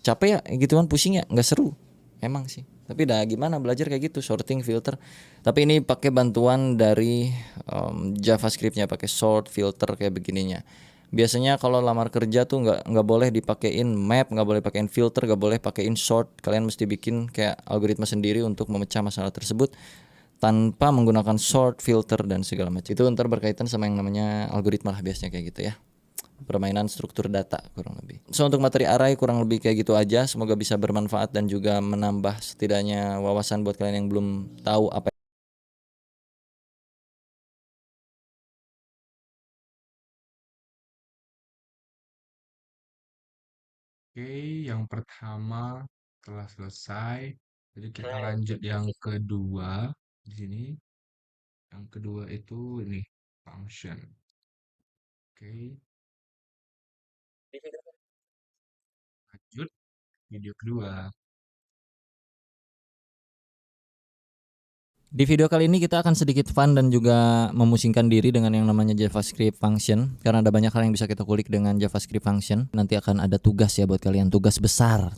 Capek ya gituan, pusing ya, nggak seru emang sih. Tapi dah gimana belajar kayak gitu, sorting, filter. Tapi ini pakai bantuan dari JavaScript-nya, pakai sort, filter kayak begininya. Biasanya kalau lamar kerja tuh nggak boleh dipakein map, nggak boleh pakein filter, nggak boleh pakein sort. Kalian mesti bikin kayak algoritma sendiri untuk memecah masalah tersebut tanpa menggunakan sort, filter dan segala macam. Itu ntar berkaitan sama yang namanya algoritma lah biasanya kayak gitu ya. Permainan struktur data kurang lebih. So untuk materi array kurang lebih kayak gitu aja. Semoga bisa bermanfaat dan juga menambah setidaknya wawasan buat kalian yang belum tahu apa. Oke, yang pertama telah selesai. Jadi kita lanjut yang kedua di sini. Yang kedua itu ini function. Oke, lanjut video kedua. Di video kali ini kita akan sedikit fun dan juga memusingkan diri dengan yang namanya JavaScript function. Karena ada banyak hal yang bisa kita kulik dengan JavaScript function. Nanti akan ada tugas ya buat kalian, tugas besar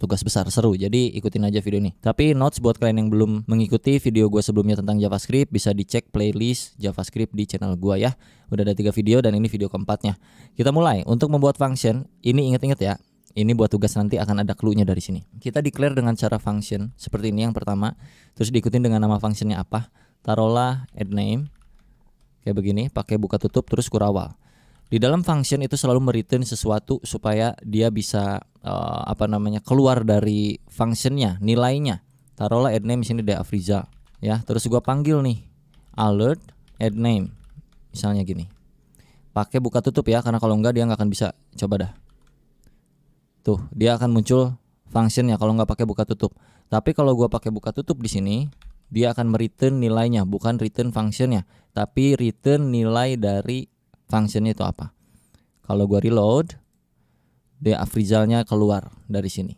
seru. Jadi ikutin aja video ini. Tapi notes buat kalian yang belum mengikuti video gue sebelumnya tentang JavaScript, bisa dicek playlist JavaScript di channel gue ya. Udah ada 3 video dan ini video keempatnya. Kita mulai. Untuk membuat function, ini inget-inget ya. Ini buat tugas nanti akan ada clue-nya dari sini. Kita declare dengan cara function seperti ini yang pertama. Terus diikutin dengan nama functionnya apa. Taruhlah add name. Kayak begini, pakai buka tutup terus kurawal. Di dalam function itu selalu mereturn sesuatu supaya dia bisa keluar dari functionnya, nilainya. Taruhlah add name sini de Afrizal ya. Terus gua panggil nih alert add name. Misalnya gini. Pakai buka tutup ya, karena kalau enggak dia nggak akan bisa. Coba dah. Tuh, dia akan muncul functionnya kalau nggak pakai buka tutup. Tapi kalau gua pakai buka tutup di sini, dia akan mereturn nilainya, bukan return functionnya, tapi return nilai dari functionnya itu apa. Kalau gua reload, dia Afrizalnya keluar dari sini.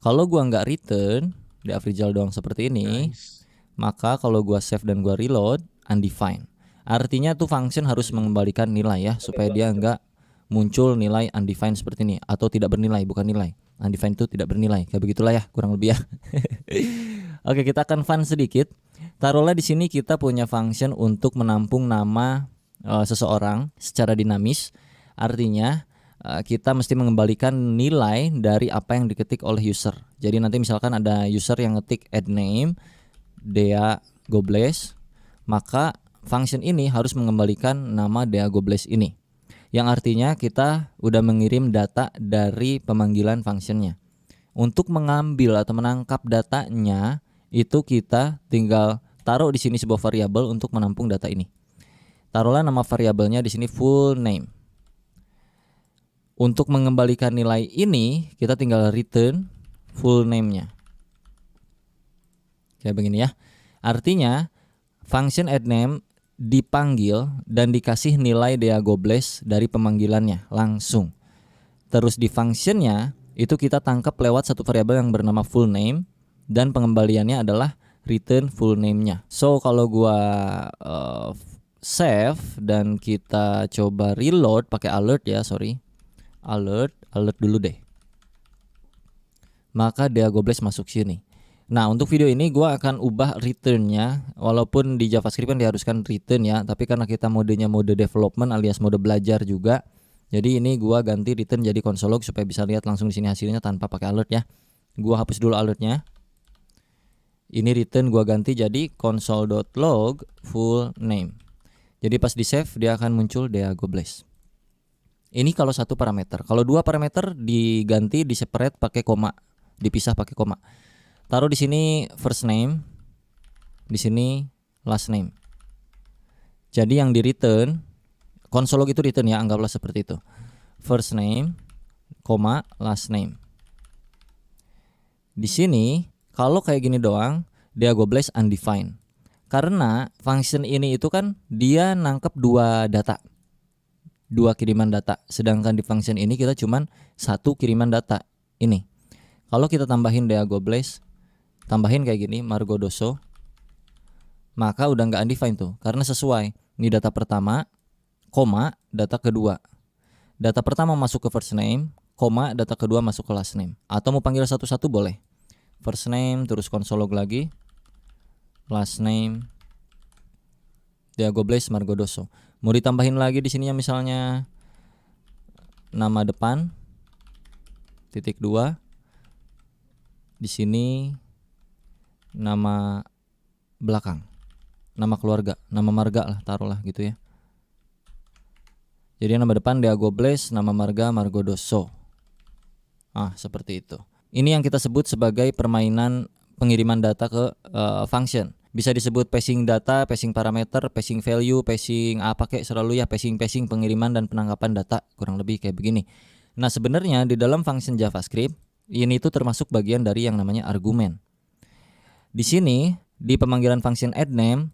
Kalau gua nggak return, dia Afrizal doang seperti ini, Nice. maka kalau gua save dan gua reload, undefined. Artinya tuh function harus mengembalikan nilai ya, supaya dia nggak muncul nilai undefined seperti ini, atau tidak bernilai, bukan nilai. Undefined itu tidak bernilai. Kayak begitulah ya, kurang lebih ya. Oke, kita akan fun sedikit. Taruhlah di sini kita punya function untuk menampung nama seseorang secara dinamis. Artinya kita mesti mengembalikan nilai dari apa yang diketik oleh user. Jadi nanti misalkan ada user yang ngetik add name Dea Gobles, maka function ini harus mengembalikan nama Dea Gobles ini. Yang artinya kita udah mengirim data dari pemanggilan functionnya. Untuk mengambil atau menangkap datanya, itu kita tinggal taruh di sini sebuah variabel untuk menampung data ini. Taruhlah nama variabelnya di sini full name. Untuk mengembalikan nilai ini, kita tinggal return full name-nya. Kayak begini ya. Artinya function add name dipanggil dan dikasih nilai Dea Gobles dari pemanggilannya langsung. Terus di functionnya itu kita tangkap lewat satu variabel yang bernama full name dan pengembaliannya adalah return full name-nya. So kalau gua save dan kita coba reload pakai alert ya, alert dulu deh. Maka Dea Gobles masuk sini. Nah, untuk video ini gue akan ubah return-nya. Walaupun di JavaScript kan diharuskan return ya, tapi karena kita modenya mode development alias mode belajar juga, jadi ini gue ganti return jadi console log supaya bisa lihat langsung di sini hasilnya tanpa pakai alert ya. Gue hapus dulu alertnya. Ini return gue ganti jadi console.log full name. Jadi pas di save dia akan muncul Dea Gobles. Ini kalau satu parameter. Kalau dua parameter diganti, di separate pakai koma, dipisah pakai koma. Taruh di sini first name, di sini last name. Jadi yang di return, konsol log itu return ya, anggaplah seperti itu. First name, koma, last name. Di sini kalau kayak gini doang, dia gobles undefined. Karena function ini itu kan dia nangkep dua data, dua kiriman data. Sedangkan di function ini kita cuman satu kiriman data. Ini. Kalau kita tambahin dia gobles, tambahin kayak gini Margodoso, maka udah nggak undefined tuh, karena sesuai. Ini data pertama, koma, data kedua. Data pertama masuk ke first name, koma, data kedua masuk ke last name. Atau mau panggil satu-satu boleh. First name terus konsol log lagi, last name Diago Blaise Margodoso. Mau ditambahin lagi di sininya misalnya nama depan titik 2, di sini nama belakang, nama keluarga, nama marga lah, taruhlah gitu ya. Jadi nama depan Diago Blaise, nama marga Margodoso. Seperti itu. Ini yang kita sebut sebagai permainan pengiriman data ke function. Bisa disebut passing data, passing parameter, passing value, passing apa kayak selalu ya, passing pengiriman dan penangkapan data, kurang lebih kayak begini. Nah, sebenarnya di dalam function JavaScript ini itu termasuk bagian dari yang namanya argumen. Di sini di pemanggilan function addName,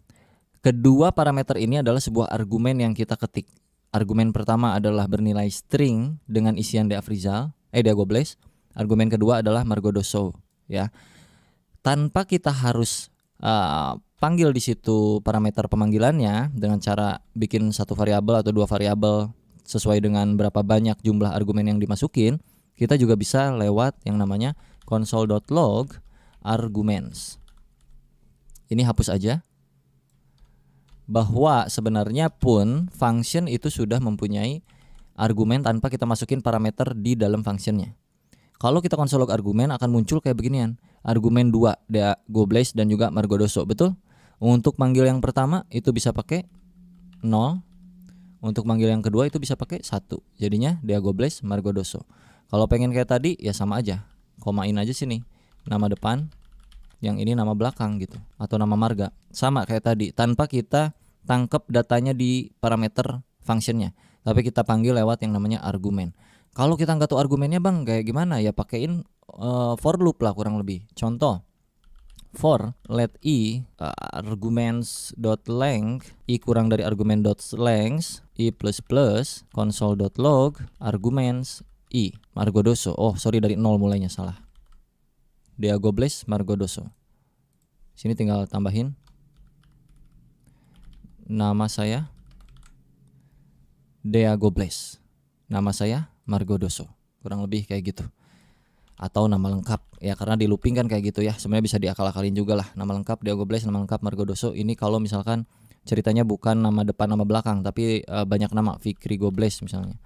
kedua parameter ini adalah sebuah argumen yang kita ketik. Argumen pertama adalah bernilai string dengan isian Diago Blaise. Argumen kedua adalah Margodoso ya. Tanpa kita harus panggil di situ parameter pemanggilannya dengan cara bikin satu variabel atau dua variabel sesuai dengan berapa banyak jumlah argumen yang dimasukin, kita juga bisa lewat yang namanya console.log arguments. Ini hapus aja. Bahwa sebenarnya pun function itu sudah mempunyai argumen tanpa kita masukin parameter di dalam functionnya. Kalau kita console log argumen akan muncul kayak beginian. Argumen 2, Diago Blaise dan juga Margodoso, betul? Untuk manggil yang pertama itu bisa pakai 0. Untuk manggil yang kedua itu bisa pakai 1. Jadinya Diago Blaise Margodoso. Kalau pengen kayak tadi ya sama aja. Komain aja sini. Nama depan, yang ini nama belakang gitu, atau nama marga. Sama kayak tadi, tanpa kita tangkap datanya di parameter functionnya, tapi kita panggil lewat yang namanya argumen. Kalau kita nggak tahu argumennya bang, kayak gimana ya, pakein for loop lah kurang lebih. Contoh, for let i arguments.length i kurang dari argument.length i plus plus console.log arguments i Margodoso. Oh sorry, dari 0 mulainya, salah. Diago Blaise Margodoso. Sini tinggal tambahin nama saya Diago Blaise, nama saya Margodoso, kurang lebih kayak gitu. Atau nama lengkap ya, karena di looping kan kayak gitu ya. Sebenarnya bisa diakal-akalin juga lah. Nama lengkap Diago Blaise, nama lengkap Margodoso. Ini kalau misalkan ceritanya bukan nama depan nama belakang, tapi banyak nama, Fikri Gobles misalnya,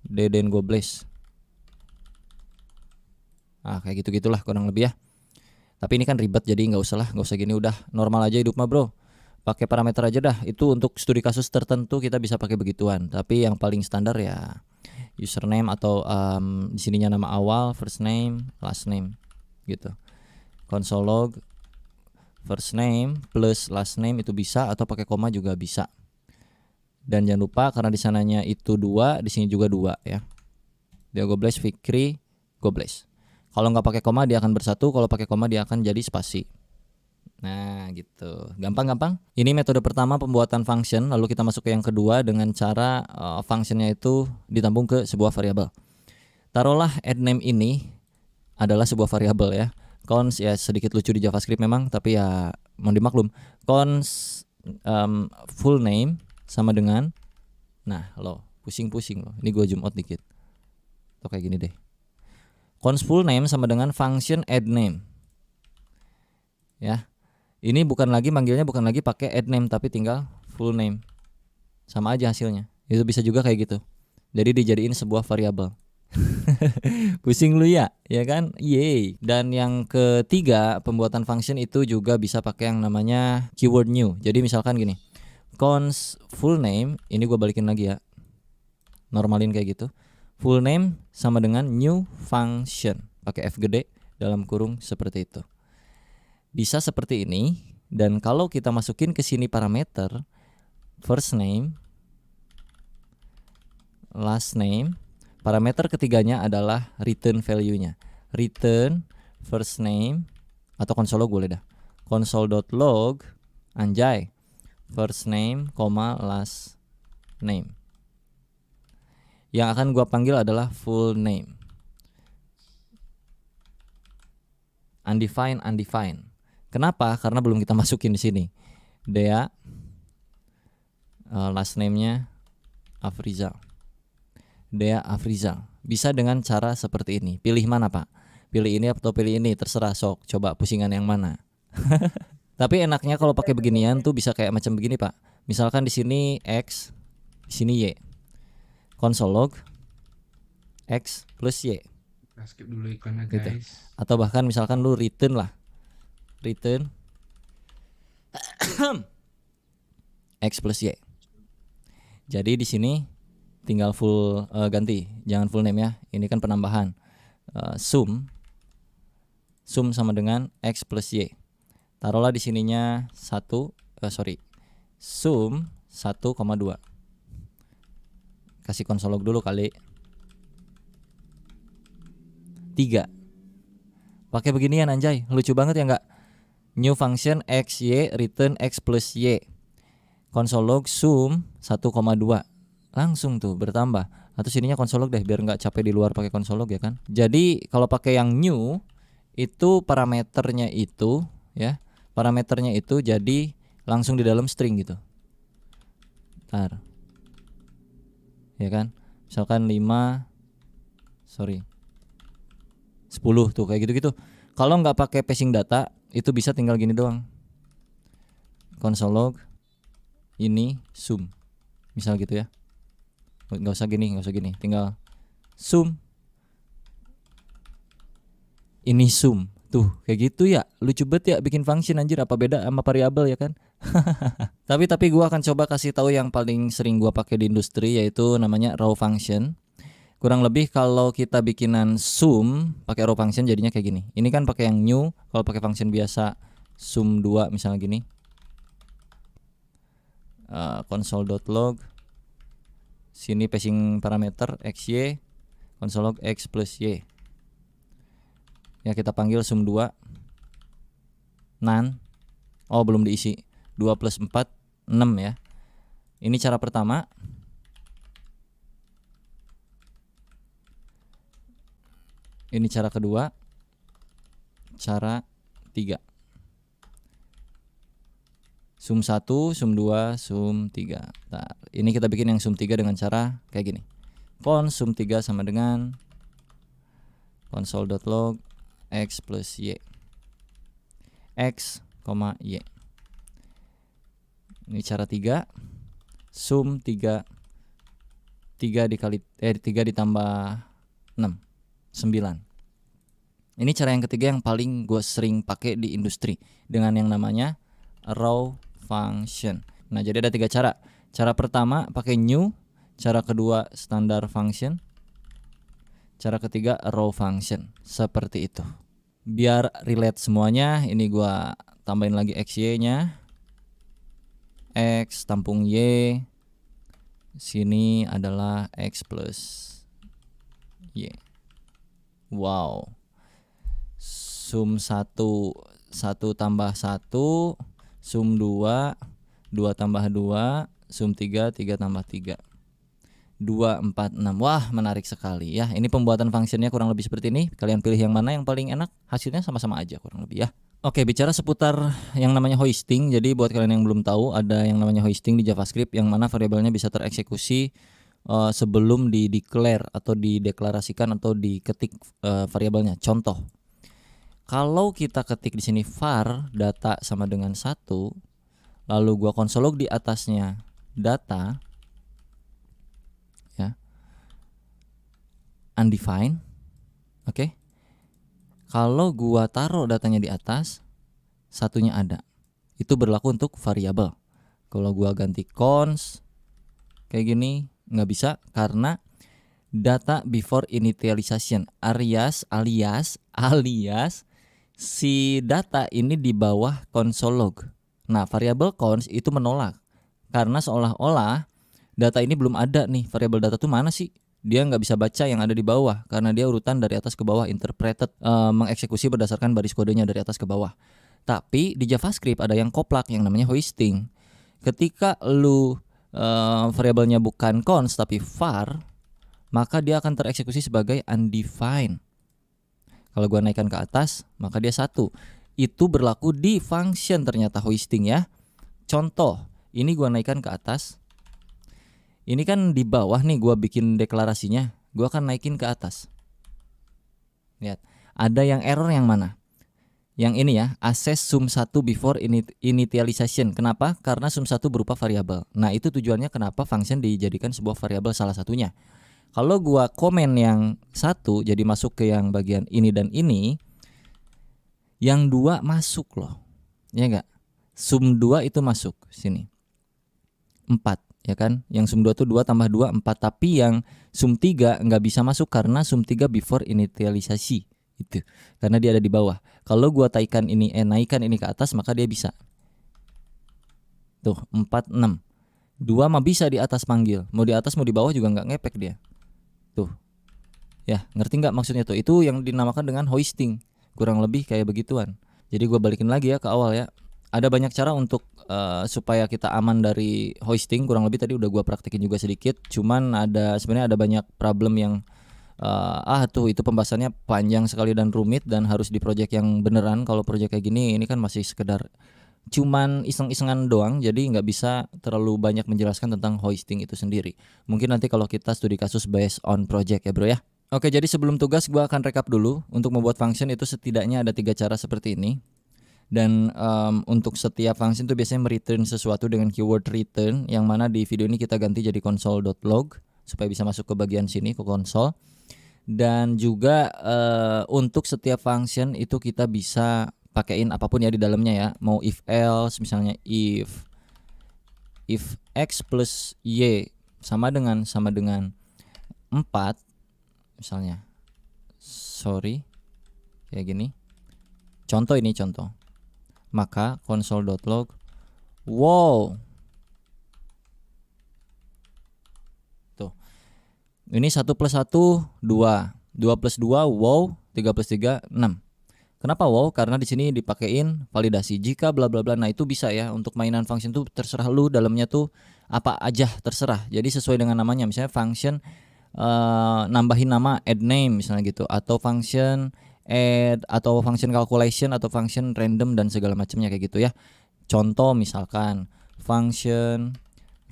Deden Gobles. Kayak gitu-gitulah kurang lebih ya. Tapi ini kan ribet, jadi nggak usah gini, udah normal aja hidup mah bro. Pakai parameter aja dah. Itu untuk studi kasus tertentu kita bisa pakai begituan. Tapi yang paling standar ya username atau di sininya nama awal, first name, last name gitu. Console log first name plus last name itu bisa, atau pakai koma juga bisa. Dan jangan lupa karena di sananya itu 2, di sini juga 2 ya. Diago Blaise Fikri Gobles. Kalau nggak pakai koma dia akan bersatu, kalau pakai koma dia akan jadi spasi. Nah gitu, gampang-gampang. Ini metode pertama pembuatan function. Lalu kita masuk ke yang kedua dengan cara functionnya itu ditampung ke sebuah variabel. Taruhlah addName ini adalah sebuah variabel ya. Cons ya sedikit lucu di JavaScript memang, tapi ya mohon dimaklum. Cons full name sama dengan, nah lo pusing-pusing lo. Ini gue zoom out dikit. Tuh kayak gini deh. Cons full name sama dengan function addName. Ya. Ini manggilnya bukan lagi pakai addName, tapi tinggal full name. Sama aja hasilnya. Itu bisa juga kayak gitu. Jadi dijadiin sebuah variabel. Pusing lu ya kan? Yeay. Dan yang ketiga, pembuatan function itu juga bisa pakai yang namanya keyword new. Jadi misalkan gini, cons full name, ini gue balikin lagi ya, normalin kayak gitu. Full name sama dengan new function, pakai F gede dalam kurung seperti itu. Bisa seperti ini. Dan kalau kita masukin ke sini parameter first name, last name, parameter ketiganya adalah return value-nya. Return first name atau console.log boleh dah. Console.log anjay first name, last name. Yang akan gua panggil adalah full name. Undefined. Kenapa? Karena belum kita masukin di sini. Dea last name-nya Afrizal. Dea Afrizal. Bisa dengan cara seperti ini. Pilih mana, Pak? Pilih ini atau pilih ini, terserah, sok. Coba pusingan yang mana. Tapi enaknya kalau pakai beginian tuh bisa kayak macam begini, Pak. Misalkan di sini X, di sini Y. Console.log X plus Y. Kita skip dulu ikonnya, Gitu. guys. Atau bahkan misalkan lu return lah. Return X plus Y. Jadi di sini tinggal full ganti, jangan full name ya. Ini kan penambahan. Sum sama dengan X plus Y. Taruhlah di sininya sum 1,2. Kasih console.log dulu kali. 3. Pakai beginian anjay, lucu banget ya enggak? New function X Y return X plus Y. Console.log sum 1,2. Langsung tuh bertambah. Atau sininya console.log deh biar nggak capek di luar pakai console.log ya kan. Jadi kalau pakai yang new itu parameternya itu ya. Parameternya itu jadi langsung di dalam string gitu. Ntar. Ya kan? Misalkan 10 tuh kayak gitu-gitu. Kalau nggak pakai passing data itu bisa tinggal gini doang. Console.log ini sum. Misal gitu ya. Nggak usah gini, tinggal sum. Ini sum. Tuh, kayak gitu ya. Lucu banget ya bikin function anjir, apa beda sama variabel ya kan? Tapi gua akan coba kasih tahu yang paling sering gua pakai di industri, yaitu namanya raw function. Kurang lebih kalau kita bikinan sum pakai raw function jadinya kayak gini. Ini kan pakai yang new, kalau pakai function biasa sum 2 misalnya gini. Console.log sini passing parameter xy, console.log x plus y. Ya kita panggil sum 2 none. Oh belum diisi. 2 plus 4 6 ya. Ini cara pertama. Ini cara kedua. Cara 3. Sum 1, sum 2, sum 3. Nah, ini kita bikin yang sum 3 dengan cara kayak gini. Cons sum 3 sama dengan console.log x plus y. X, y. Ini cara 3. Sum 3 3 ditambah 6 9. Ini cara yang ketiga yang paling gue sering pakai di industri dengan yang namanya raw function. Nah, jadi ada 3 cara. Cara pertama pakai new, cara kedua standard function, cara ketiga raw function. Seperti itu. Biar relate semuanya, ini gue tambahin lagi xy-nya. X tampung y. Sini adalah x plus y. Wow. Sum 1 tambah 1, sum 2 tambah 2, sum 3 tambah 3. 2, 4, 6. Wah, menarik sekali ya. Ini pembuatan fungsinya kurang lebih seperti ini. Kalian pilih yang mana yang paling enak, hasilnya sama-sama aja kurang lebih ya. Oke, bicara seputar yang namanya hoisting. Jadi buat kalian yang belum tahu, ada yang namanya hoisting di JavaScript yang mana variabelnya bisa tereksekusi sebelum di-declare atau dideklarasikan atau diketik variabelnya. Contoh, kalau kita ketik di sini var data sama dengan 1, lalu gua console.log di atasnya data ya. Undefined. Oke. Kalau gua taruh datanya di atas, satunya ada. Itu berlaku untuk variabel. Kalau gua ganti cons kayak gini, Nggak bisa karena data before initialization alias si data ini di bawah console log. Nah, variabel cons itu menolak karena seolah-olah data ini belum ada nih. Variabel data tuh mana sih? Dia nggak bisa baca yang ada di bawah karena dia urutan dari atas ke bawah, interpreted, mengeksekusi berdasarkan baris kodenya dari atas ke bawah. Tapi di JavaScript ada yang koplak yang namanya hoisting. Ketika lu variabelnya bukan cons tapi var, maka dia akan tereksekusi sebagai undefined. Kalau gua naikkan ke atas, maka dia 1. Itu berlaku di function ternyata hoisting ya. Contoh, ini gua naikkan ke atas. Ini kan di bawah nih gua bikin deklarasinya. Gua akan naikin ke atas. Lihat, ada yang error yang mana? Yang ini ya, access sum1 before initialization. Kenapa? Karena sum1 berupa variabel. Nah, itu tujuannya kenapa function dijadikan sebuah variabel salah satunya. Kalau gua komen yang 1 jadi masuk ke yang bagian ini dan ini, yang 2 masuk loh. Ya enggak? Sum 2 itu masuk sini. 4 ya kan? Yang sum 2 itu 2 tambah 2 4, tapi yang sum 3 enggak bisa masuk karena sum 3 before initialisasi itu. Karena dia ada di bawah. Kalau gua naikkan ini ke atas, maka dia bisa. Tuh, 4 6. 2 mah bisa di atas panggil. Mau di atas mau di bawah juga enggak ngepek dia. Tuh. Ya, ngerti nggak maksudnya tuh? Itu yang dinamakan dengan hoisting. Kurang lebih kayak begituan. Jadi gue balikin lagi ya ke awal ya. Ada banyak cara untuk supaya kita aman dari hoisting. Kurang lebih tadi udah gue praktekin juga sedikit. Cuman sebenarnya ada banyak problem yang itu pembahasannya panjang sekali dan rumit dan harus di project yang beneran. Kalau project kayak gini ini kan masih sekedar cuman iseng-isengan doang, jadi nggak bisa terlalu banyak menjelaskan tentang hoisting itu sendiri. Mungkin nanti kalau kita studi kasus based on project ya bro ya. Oke, jadi sebelum tugas gue akan rekap dulu. Untuk membuat function itu setidaknya ada 3 cara seperti ini. Dan untuk setiap function itu biasanya mereturn sesuatu dengan keyword return, yang mana di video ini kita ganti jadi console.log supaya bisa masuk ke bagian sini ke console. Dan juga untuk setiap function itu kita bisa pakein apapun ya di dalamnya ya. Mau if else, misalnya if x plus y sama dengan 4 misalnya. Kayak gini. Contoh. Maka console.log wow. Tuh. Ini 1 plus 1 2. 2 plus 2 wow, 3 plus 3 6. Kenapa wow? Karena di sini dipakein validasi jika bla bla bla. Nah, itu bisa ya untuk mainan function tuh terserah lu dalamnya tuh apa aja terserah. Jadi sesuai dengan namanya. Misalnya function nambahin nama add name misalnya gitu, atau function add, atau function calculation, atau function random dan segala macamnya kayak gitu ya. Contoh misalkan function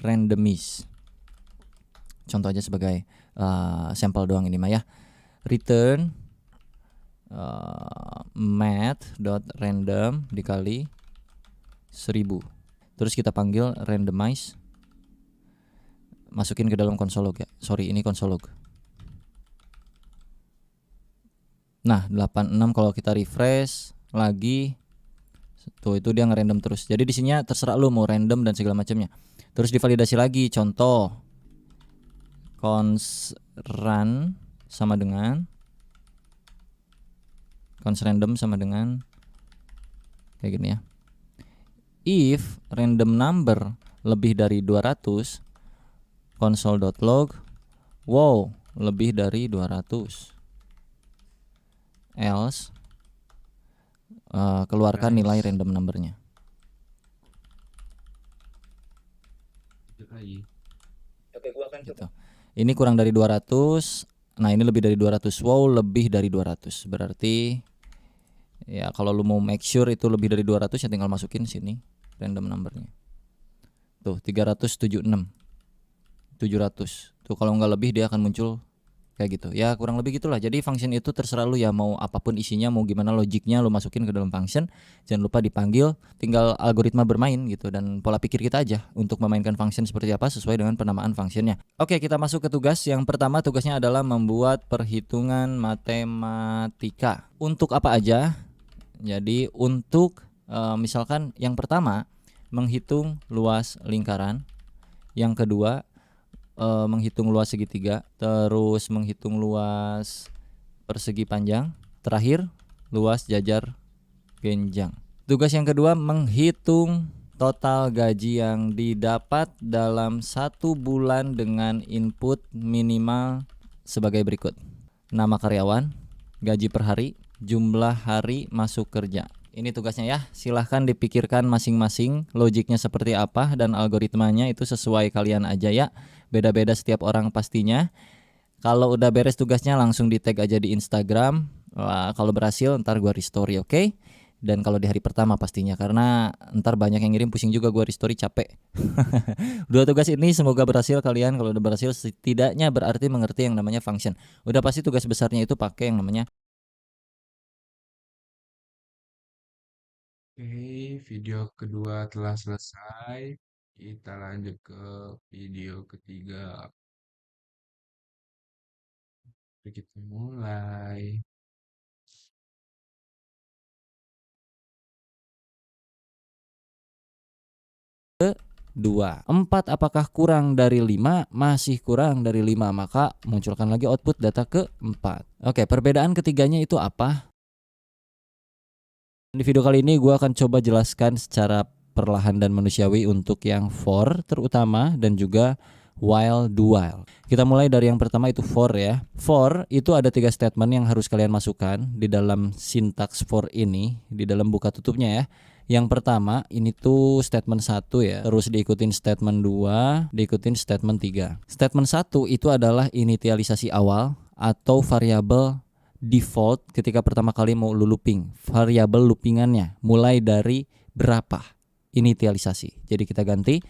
randomize. Contoh aja sebagai sampel doang ini mah ya. Return math.random dikali 1000. Terus kita panggil randomize, masukin ke dalam console log ya. Ini console log. Nah, 86 kalau kita refresh lagi tuh itu dia ngerandom terus. Jadi di sini terserah lu mau random dan segala macamnya. Terus divalidasi lagi. Contoh cons run sama dengan cons random sama dengan kayak gini ya. If random number lebih dari 200, console.log wow lebih dari 200. Else keluarkan nilai random numbernya. Oke, gua akan coba. Ini kurang dari 200. Nah, ini lebih dari 200. Wow, lebih dari 200. Berarti ya kalau lu mau make sure itu lebih dari 200 ya tinggal masukin sini random numbernya. Tuh 376 700. Tuh kalau nggak lebih dia akan muncul kayak gitu. Ya kurang lebih gitulah. Jadi function itu terserah lu ya, mau apapun isinya, mau gimana logiknya lu masukin ke dalam function. Jangan lupa dipanggil, tinggal algoritma bermain gitu dan pola pikir kita aja untuk memainkan function seperti apa sesuai dengan penamaan functionnya. Oke, kita masuk ke tugas. Yang pertama tugasnya adalah membuat perhitungan matematika. Untuk apa aja? Jadi untuk misalkan yang pertama menghitung luas lingkaran, yang kedua menghitung luas segitiga, terus menghitung luas persegi panjang, terakhir luas jajar genjang. Tugas yang kedua, menghitung total gaji yang didapat dalam 1 bulan dengan input minimal sebagai berikut: nama karyawan, gaji per hari, jumlah hari masuk kerja. Ini tugasnya ya, silahkan dipikirkan masing-masing logiknya seperti apa dan algoritmanya itu sesuai kalian aja ya. Beda-beda setiap orang pastinya. Kalau udah beres tugasnya langsung di tag aja di Instagram. Kalau berhasil ntar gua restory, oke? Dan kalau di hari pertama pastinya, karena ntar banyak yang ngirim, pusing juga gua restory, capek. Dua tugas ini semoga berhasil kalian. Kalau udah berhasil setidaknya berarti mengerti yang namanya function. Udah pasti tugas besarnya itu pakai yang namanya. Oke, video kedua telah selesai. Kita lanjut ke video ketiga. Mari kita mulai. 2. 4 apakah kurang dari 5? Masih kurang dari 5, maka munculkan lagi output data ke 4. Oke, perbedaan ketiganya itu apa? Di video kali ini gue akan coba jelaskan secara perlahan dan manusiawi untuk yang for terutama dan juga while do while. Kita mulai dari yang pertama, itu for ya. For itu ada 3 statement yang harus kalian masukkan di dalam sintaks for ini, di dalam buka tutupnya ya. Yang pertama ini tuh statement 1 ya, terus diikutin statement 2, diikutin statement 3. Statement 1 itu adalah inisialisasi awal atau variabel default ketika pertama kali mau lu looping. Variabel loopingannya mulai dari berapa inisialisasi. Jadi kita ganti,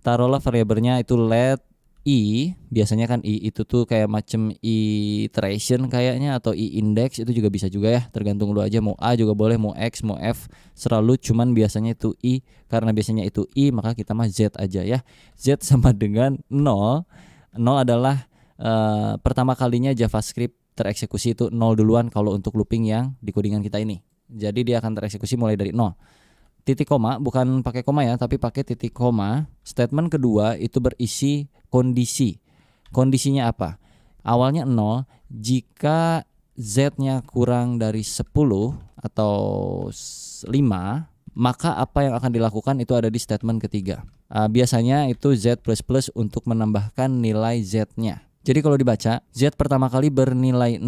taruhlah variabelnya itu let i, biasanya kan i itu tuh kayak macam iteration kayaknya, atau i index, itu juga bisa juga ya, tergantung lu aja, mau a juga boleh, mau x, mau f, selalu cuman biasanya itu i, karena biasanya itu i maka kita mah z aja ya. Z sama dengan 0. 0 adalah pertama kalinya JavaScript tereksekusi itu 0 duluan kalau untuk looping yang di codingan kita ini. Jadi dia akan tereksekusi mulai dari 0. Titik koma, bukan pakai koma ya, tapi pakai titik koma. Statement kedua itu berisi kondisi. Kondisinya apa? Awalnya 0, jika z-nya kurang dari 10 atau 5, maka apa yang akan dilakukan itu ada di statement ketiga. Biasanya itu z++ untuk menambahkan nilai z-nya. Jadi kalau dibaca, z pertama kali bernilai 0,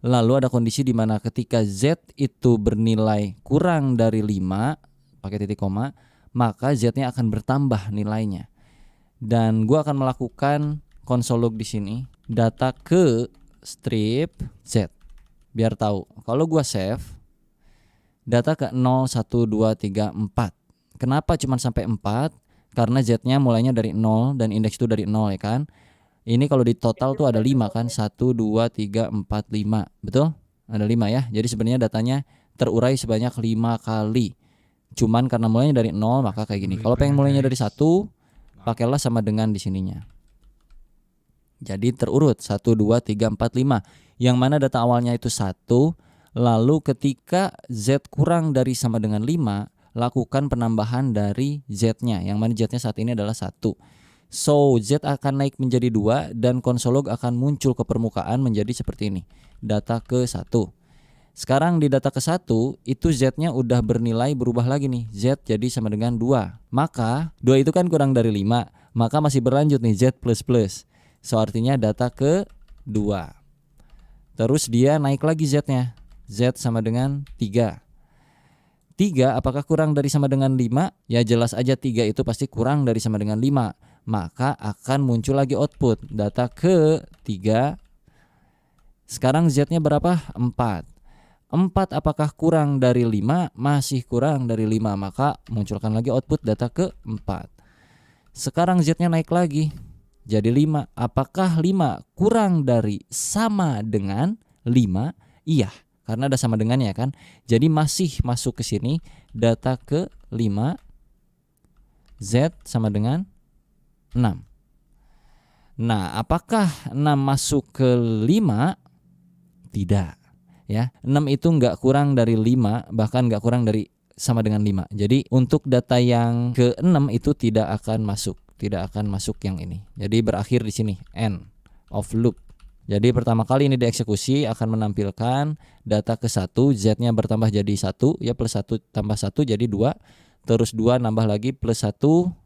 lalu ada kondisi di mana ketika z itu bernilai kurang dari 5, pakai titik koma, maka z-nya akan bertambah nilainya. Dan gua akan melakukan console log di sini, data ke strip z. Biar tahu. Kalau gua save, data ke 0, 1, 2, 3, 4. Kenapa cuma sampai 4? Karena z-nya mulainya dari 0 dan indeks itu dari 0 ya kan. Ini kalau di total tuh ada 5 kan, 1, 2, 3, 4, 5. Betul? Ada 5 ya. Jadi sebenarnya datanya terurai sebanyak 5 kali. Cuman karena mulainya dari 0 maka kayak gini. Kalau pengen mulainya dari 1, pakailah sama dengan di sininya. Jadi terurut 1, 2, 3, 4, 5. Yang mana data awalnya itu 1. Lalu ketika z kurang dari sama dengan 5, lakukan penambahan dari z-nya. Yang mana z-nya saat ini adalah 1. So z akan naik menjadi 2 dan console log akan muncul ke permukaan menjadi seperti ini. Data ke 1. Sekarang di data ke 1 itu z-nya udah bernilai berubah lagi nih. Z jadi sama dengan 2. Maka 2 itu kan kurang dari 5. Maka masih berlanjut nih z++. So artinya data ke 2. Terus dia naik lagi z-nya. Z sama dengan 3. 3 apakah kurang dari sama dengan 5? Ya jelas aja 3 itu pasti kurang dari sama dengan 5. Maka akan muncul lagi output data ke 3. Sekarang z-nya berapa? 4. 4 apakah kurang dari 5? Masih kurang dari 5. Maka munculkan lagi output data ke 4. Sekarang z-nya naik lagi jadi 5. Apakah 5 kurang dari sama dengan 5? Iya, karena ada sama dengannya kan. Jadi masih masuk ke sini data ke 5. Z sama dengan 6. Nah, apakah 6 masuk ke 5? Tidak. Ya, 6 itu nggak kurang dari 5, bahkan nggak kurang dari sama dengan 5. Jadi untuk data yang ke 6 itu tidak akan masuk. tidak akan masuk yang ini. Jadi berakhir di sini, end of loop. Jadi pertama kali ini dieksekusi akan menampilkan data ke 1, Z-nya bertambah jadi 1, ya plus 1 tambah 1 jadi 2, terus 2 nambah lagi plus 1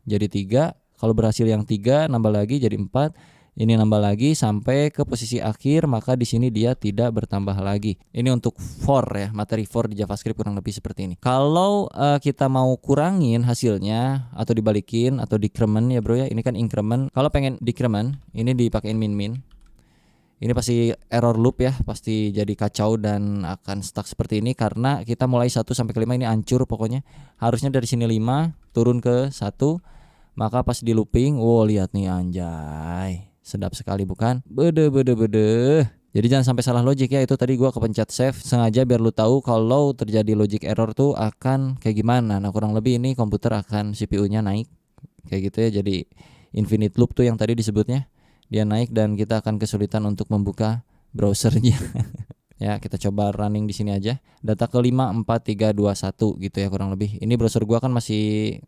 jadi 3, kalau berhasil yang 3 nambah lagi jadi 4, ini nambah lagi sampai ke posisi akhir, maka di sini dia tidak bertambah lagi. Ini untuk for ya, materi for di JavaScript kurang lebih seperti ini. Kalau kita mau kurangin hasilnya atau dibalikin atau decrement ya bro ya, ini kan increment. Kalau pengen decrement, ini dipakein min-min. Ini pasti error loop ya, pasti jadi kacau dan akan stuck seperti ini karena kita mulai 1 sampai ke 5 ini hancur pokoknya. Harusnya dari sini 5 turun ke 1, maka pas di looping, wow lihat nih anjay. Sedap sekali bukan? Bede. Jadi jangan sampai salah logic ya, itu tadi gua kepencet save sengaja biar lu tahu kalau terjadi logic error tuh akan kayak gimana. Nah, kurang lebih ini komputer akan CPU-nya naik kayak gitu ya. Jadi infinite loop tuh yang tadi disebutnya. Dia naik dan kita akan kesulitan untuk membuka browsernya. Ya, kita coba running di sini aja. Data ke 5 4 3 2 1 gitu ya kurang lebih. Ini browser gua kan masih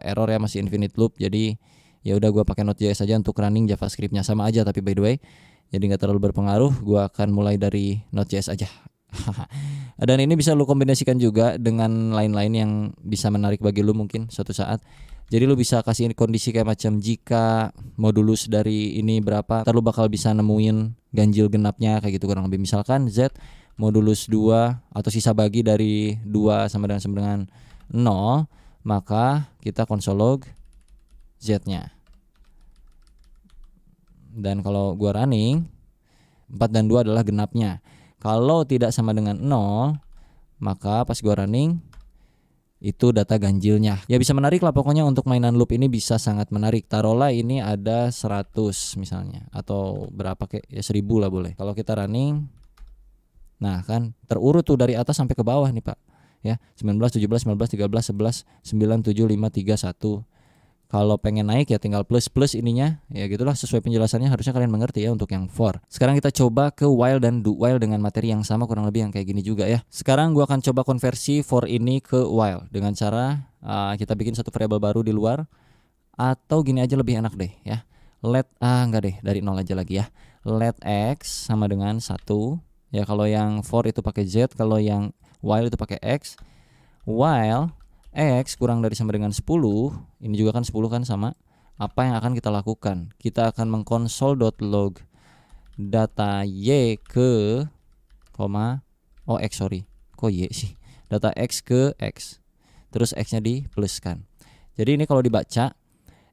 error ya, masih infinite loop. Jadi ya udah gua pakai Node.js aja untuk running JavaScript-nya, sama aja tapi by the way. Jadi nggak terlalu berpengaruh. Gua akan mulai dari Node.js aja. Dan ini bisa lu kombinasikan juga dengan lain-lain yang bisa menarik bagi lu mungkin suatu saat. Jadi lu bisa kasih kondisi kayak macam jika modulus dari ini berapa, ntar lu bakal bisa nemuin ganjil genapnya kayak gitu kurang lebih. Misalkan Z modulus 2 atau sisa bagi dari 2 sama dengan 0, maka kita console log Z-nya. Dan kalau gua running, 4 dan 2 adalah genapnya. Kalau tidak sama dengan 0, maka pas gua running itu data ganjilnya. Ya bisa menarik lah pokoknya, untuk mainan loop ini bisa sangat menarik. Taruhlah ini ada 100 misalnya, atau berapa kayak ya 1000 lah boleh. Kalau kita running, nah kan terurut tuh dari atas sampai ke bawah nih Pak. Ya, 19, 17, 19, 13, 11, 9, 7, 5, 3, 1. Kalau pengen naik ya tinggal plus ininya. Ya gitulah, sesuai penjelasannya harusnya kalian mengerti ya untuk yang for. Sekarang kita coba ke while dan do while dengan materi yang sama kurang lebih yang kayak gini juga ya. Sekarang gua akan coba konversi for ini ke while dengan cara kita bikin satu variabel baru di luar, atau gini aja lebih enak deh ya. Let enggak deh, dari 0 aja lagi ya. Let x sama dengan 1. Ya kalau yang for itu pakai z, kalau yang while itu pakai x. While X kurang dari sama dengan 10, ini juga kan 10 kan sama. Apa yang akan kita lakukan? Kita akan mengkonsol.log data Y ke X sorry, kok Y sih? Data X ke X, terus X nya dipluskan. Jadi ini kalau dibaca,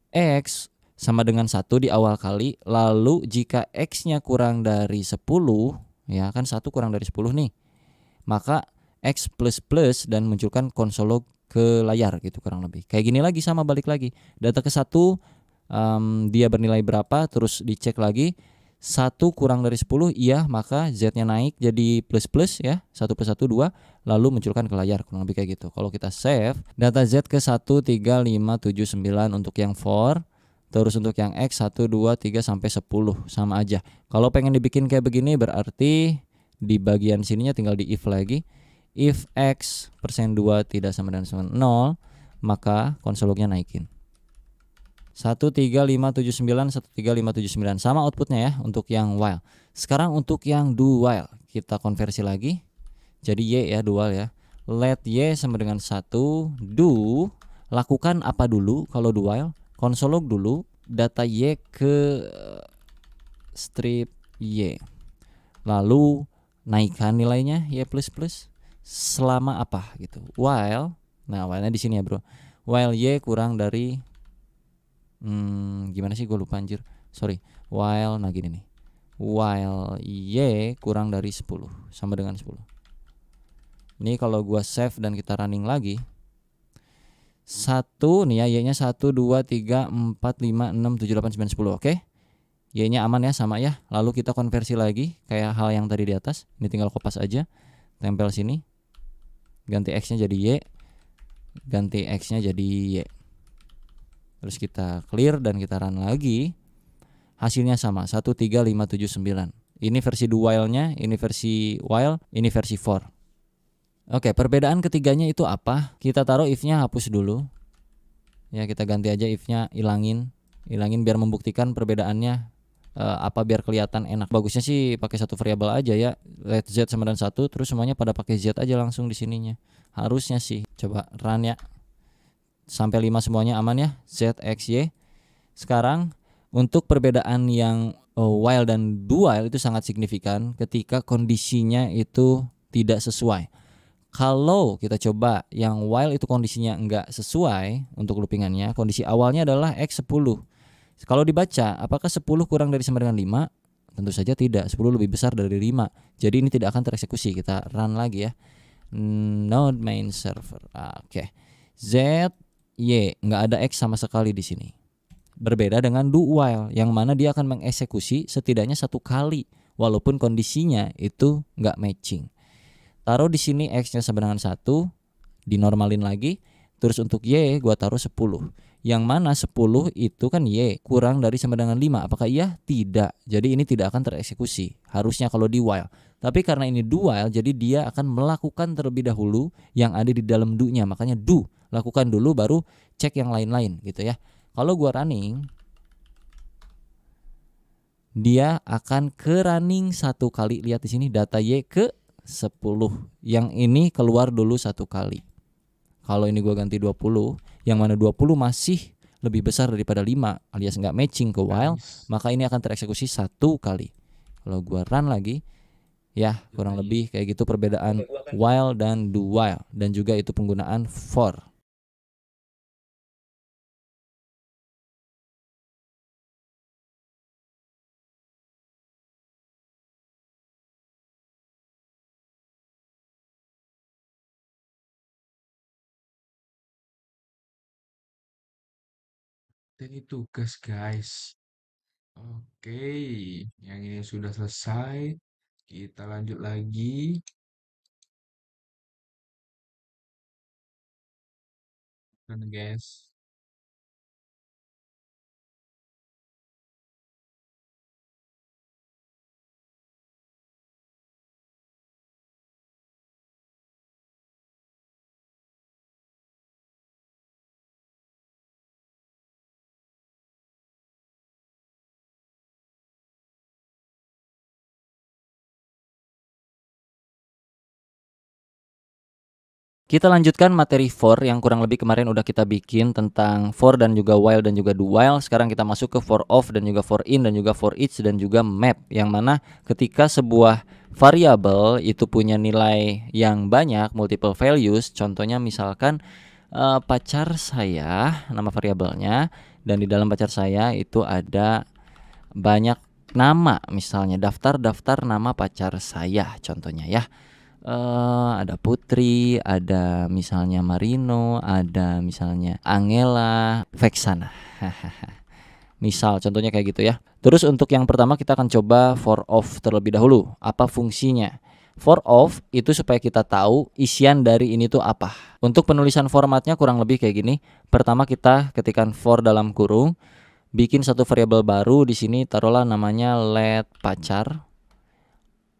X sama dengan 1 di awal kali. Lalu jika X nya kurang dari 10, ya kan 1 kurang dari 10 nih, maka X plus dan munculkan console log ke layar gitu kurang lebih. Kayak gini lagi sama, balik lagi. Data ke 1 dia bernilai berapa, terus dicek lagi. 1 kurang dari 10 iya, maka Z-nya naik jadi plus ya. 1 plus 1 2, lalu munculkan ke layar kurang lebih kayak gitu. Kalau kita save, data Z ke 1 3 5 7 9 untuk yang for. Terus untuk yang X 1 2 3 sampai 10 sama aja. Kalau pengen dibikin kayak begini berarti di bagian sininya tinggal di if lagi. If X persen 2 tidak sama dengan 0, maka console lognya naikin 13579 13579 sama outputnya ya untuk yang while. Sekarang untuk yang do while kita konversi lagi jadi Y ya, do while ya. Let Y sama dengan 1. Do, lakukan apa dulu kalau do while? Console log dulu data Y ke strip Y, lalu naikkan nilainya Y plus selama apa gitu. While, nah while-nya di sini ya bro. While Y kurang dari gimana sih, gue lupa anjir. Sorry. While, nah gini nih. While Y kurang dari 10 sama dengan 10. Ini kalau gua save dan kita running lagi, 1 nih ya, Y-nya 1 2 3 4 5 6 7 8 9 10. Oke. Y-nya aman ya, sama ya. Lalu kita konversi lagi kayak hal yang tadi di atas. Ini tinggal kopas aja, tempel sini. Ganti X-nya jadi Y, ganti X-nya jadi Y. Terus kita clear dan kita run lagi. Hasilnya sama, 13579. Ini versi do while-nya, ini versi while, ini versi for. Oke, perbedaan ketiganya itu apa? Kita taruh if-nya hapus dulu. Ya, kita ganti aja if-nya, ilangin. Hilangin biar membuktikan perbedaannya apa biar kelihatan enak. Bagusnya sih pakai satu variabel aja ya. Let z sama dengan 1 terus semuanya pada pakai z aja langsung di sininya. Harusnya sih. Coba run ya. Sampai 5 semuanya aman ya. Z, X, Y. Sekarang untuk perbedaan yang while dan do while itu sangat signifikan ketika kondisinya itu tidak sesuai. Kalau kita coba yang while itu kondisinya enggak sesuai untuk loopingannya, kondisi awalnya adalah X 10. Kalau dibaca, apakah 10 kurang dari sama dengan 5? Tentu saja tidak, 10 lebih besar dari 5. Jadi ini tidak akan tereksekusi. Kita run lagi ya. Node main server. Oke. Z, Y, nggak ada X sama sekali di sini. Berbeda dengan do while, yang mana dia akan mengeksekusi setidaknya 1 kali, walaupun kondisinya itu nggak matching. Taruh di sini X-nya sama dengan 1, dinormalin lagi. Terus untuk Y gua taruh 10. Yang mana 10 itu kan Y kurang dari sama dengan 5. Apakah iya? Tidak. Jadi ini tidak akan tereksekusi. Harusnya kalau di while. Tapi karena ini do while, jadi dia akan melakukan terlebih dahulu yang ada di dalam do-nya. Makanya do. Lakukan dulu baru cek yang lain-lain gitu ya. Kalau gua running, dia akan ke running 1 kali. Lihat di sini data Y ke 10. Yang ini keluar dulu 1 kali. Kalau ini gua ganti 20, yang mana 20 masih lebih besar daripada 5 alias nggak matching ke while, maka ini akan tereksekusi 1 kali. Kalau gua run lagi, ya kurang lebih kayak gitu perbedaan while dan do while, dan juga itu penggunaan for. Ini tugas guys. Oke, yang ini sudah selesai. Kita lanjut lagi. Kan guys. Kita lanjutkan materi for yang kurang lebih kemarin udah kita bikin tentang for dan juga while dan juga do while. Sekarang kita masuk ke for of dan juga for in dan juga for each dan juga map, yang mana ketika sebuah variabel itu punya nilai yang banyak, multiple values. Contohnya misalkan pacar saya, nama variabelnya, dan di dalam pacar saya itu ada banyak nama, misalnya daftar nama pacar saya contohnya ya. Ada Putri, ada misalnya Marino, ada misalnya Angela, Vexana. Misal contohnya kayak gitu ya. Terus untuk yang pertama kita akan coba for of terlebih dahulu. Apa fungsinya? For of itu supaya kita tahu isian dari ini tuh apa. Untuk penulisan formatnya kurang lebih kayak gini. Pertama kita ketikkan for dalam kurung, bikin satu variabel baru di sini, taruhlah namanya let pacar.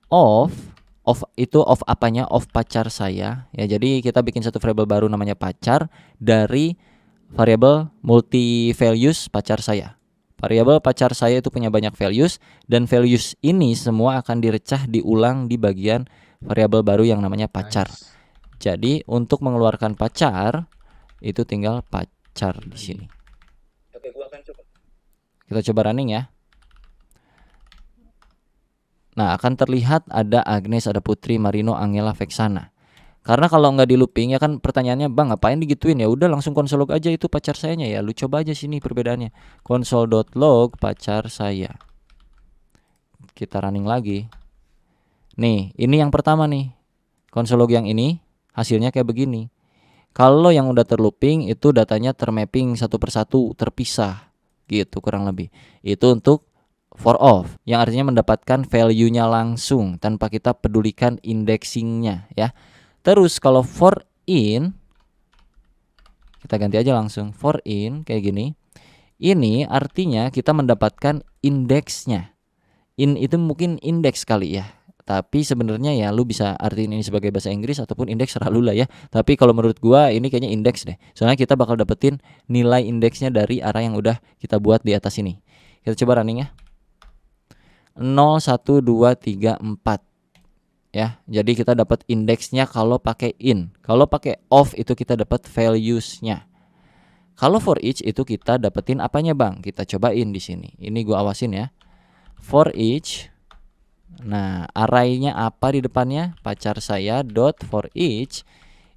Of itu of apanya? Of pacar saya ya. Jadi kita bikin satu variabel baru namanya pacar dari variabel multi values pacar saya. Variabel pacar saya itu punya banyak values, dan values ini semua akan direcah diulang di bagian variabel baru yang namanya pacar. Jadi untuk mengeluarkan pacar itu tinggal pacar di sini. Oke, gua akan coba. Kita coba running ya. Nah, akan terlihat ada Agnes, ada Putri, Marino, Angela, Vexana. Karena kalau nggak di looping ya kan pertanyaannya, bang ngapain digituin? Ya udah langsung console log aja itu pacar sayanya ya. Lu coba aja sini perbedaannya. Console.log pacar saya. Kita running lagi. Nih, ini yang pertama nih. Console log yang ini hasilnya kayak begini. Kalau yang udah terlooping itu datanya termapping satu persatu, terpisah gitu kurang lebih. Itu untuk for of, yang artinya mendapatkan value-nya langsung tanpa kita pedulikan indexingnya ya. Terus kalau for in, kita ganti aja langsung. For in kayak gini. Ini artinya kita mendapatkan indeksnya. In itu mungkin indeks kali ya. Tapi sebenarnya ya lu bisa artiin ini sebagai bahasa Inggris ataupun indeks, selalu lah ya. Tapi kalau menurut gua ini kayaknya indeks deh. Soalnya kita bakal dapetin nilai indeksnya dari array yang udah kita buat di atas ini. Kita coba running ya. 0, 1, 2, 3, 4 ya. Jadi kita dapat indeksnya kalau pakai in. Kalau pakai of itu kita dapat values-nya. Kalau for each itu kita dapetin apanya, Bang? Kita cobain di sini. Ini gua awasin ya. For each. Nah, array-nya apa di depannya? Pacar saya dot for each.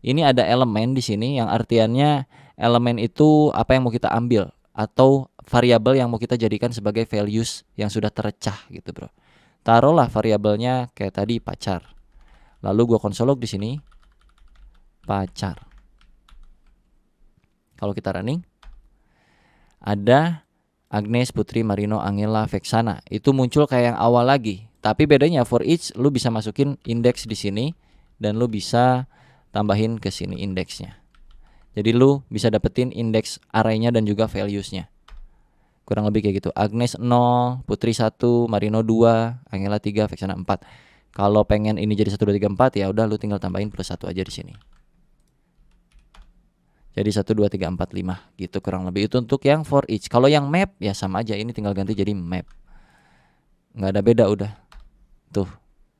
Ini ada elemen di sini yang artiannya elemen itu apa yang mau kita ambil atau variabel yang mau kita jadikan sebagai values yang sudah tercah gitu, Bro. Taruhlah variabelnya kayak tadi pacar. Lalu gua konsolog di sini pacar. Kalau kita running ada Agnes, Putri, Marino, Angela, Vexana. Itu muncul kayak yang awal lagi. Tapi bedanya for each lu bisa masukin indeks di sini dan lu bisa tambahin ke sini indeksnya. Jadi lu bisa dapetin indeks array-nya dan juga values-nya. Kurang lebih kayak gitu. Agnes 0, Putri 1, Marino 2, Angela 3, Vexana 4. Kalau pengen ini jadi 1 2 3 4 ya udah lu tinggal tambahin plus 1 aja di sini. Jadi 1 2 3 4 5 gitu kurang lebih. Itu untuk yang for each. Kalau yang map ya sama aja, ini tinggal ganti jadi map. Nggak ada beda udah. Tuh.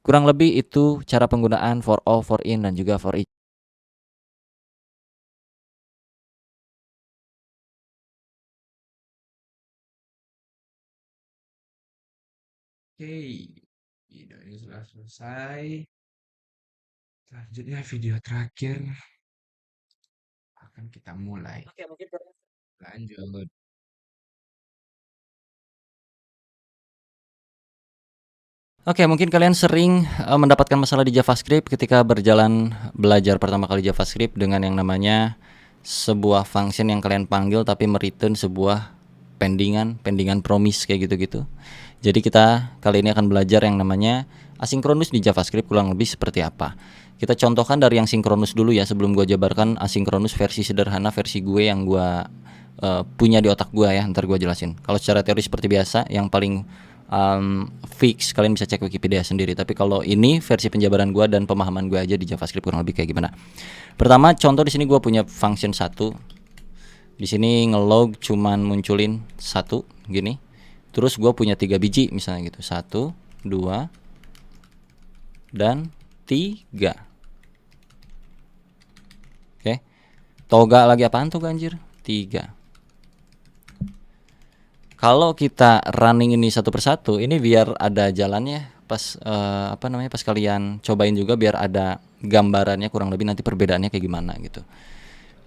Kurang lebih itu cara penggunaan for all, for in dan juga for each. Oke, video ini sudah selesai. Selanjutnya video terakhir akan kita mulai. Oke, mungkin Lanjut. Oke, mungkin kalian sering mendapatkan masalah di JavaScript ketika berjalan belajar pertama kali JavaScript dengan yang namanya sebuah function yang kalian panggil tapi mereturn sebuah pendingan promise kayak gitu-gitu. Jadi kita kali ini akan belajar yang namanya asinkronus di JavaScript kurang lebih seperti apa. Kita contohkan dari yang sinkronus dulu ya sebelum gue jabarkan asinkronus versi sederhana, versi gue yang gue punya di otak gue ya, ntar gue jelasin. Kalau secara teori seperti biasa, yang paling fix kalian bisa cek Wikipedia sendiri. Tapi kalau ini versi penjabaran gue dan pemahaman gue aja di JavaScript kurang lebih kayak gimana. Pertama, contoh di sini gue punya function 1. Di sini ngelog cuman munculin 1 gini. Terus gue punya 3 biji misalnya gitu. 1, 2, dan 3. Oke. Toga lagi apaan tuh anjir? 3. Kalau kita running ini satu persatu, ini biar ada jalannya pas pas kalian cobain juga biar ada gambarannya kurang lebih nanti perbedaannya kayak gimana gitu.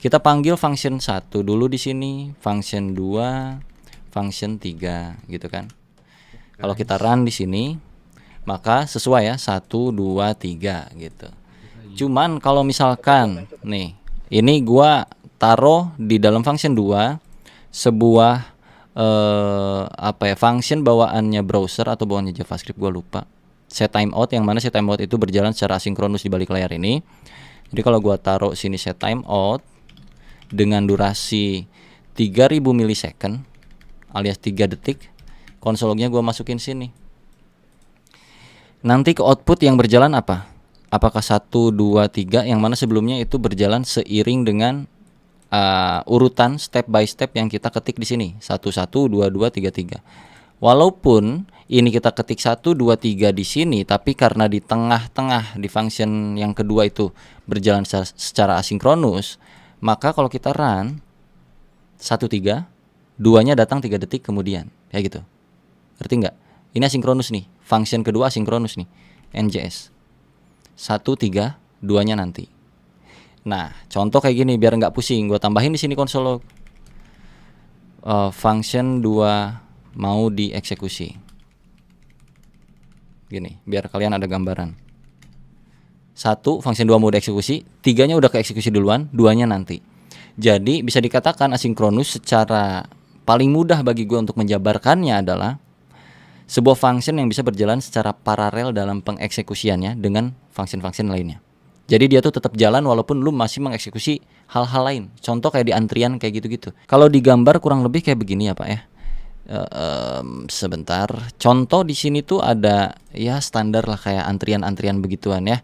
Kita panggil function 1 dulu di sini, function 2, function 3 gitu kan. Kalau kita run di sini, maka sesuai ya 1 2 3 gitu. Cuman kalau misalkan nih, ini gua taruh di dalam function 2 sebuah function bawaannya browser atau bawaannya JavaScript, gue lupa. Set timeout, yang mana set timeout itu berjalan secara asinkronus di balik layar ini. Jadi kalau gue taruh sini set timeout dengan durasi 3000 milisecond alias 3 detik, konsolognya gue masukin sini. Nanti ke output yang berjalan apa? Apakah 1 2 3 yang mana sebelumnya itu berjalan seiring dengan urutan step by step yang kita ketik di sini 1 1 2 2 3 3. Walaupun ini kita ketik 1 2 3 di sini, tapi karena di tengah-tengah di function yang kedua itu berjalan secara asinkronus, maka kalau kita run 1 3, 2-nya datang 3 detik kemudian. Kayak gitu. Ngerti nggak? Ini asinkronus nih. Function kedua asinkronus nih. NJS 1 3, 2-nya nanti. Nah, contoh kayak gini biar nggak pusing, gue tambahin di sini konsol function 2 mau dieksekusi. Gini, biar kalian ada gambaran. 1 function 2 mau dieksekusi, 3-nya udah keeksekusi duluan, 2-nya nanti. Jadi bisa dikatakan asinkronus secara paling mudah bagi gue untuk menjabarkannya adalah sebuah function yang bisa berjalan secara paralel dalam pengeksekusiannya dengan function-function lainnya. Jadi dia tuh tetap jalan walaupun lu masih mengeksekusi hal-hal lain. Contoh kayak di antrian kayak gitu-gitu. Kalau digambar kurang lebih kayak begini ya Pak ya. Sebentar. Contoh di sini tuh ada ya standar lah kayak antrian-antrian begituan ya.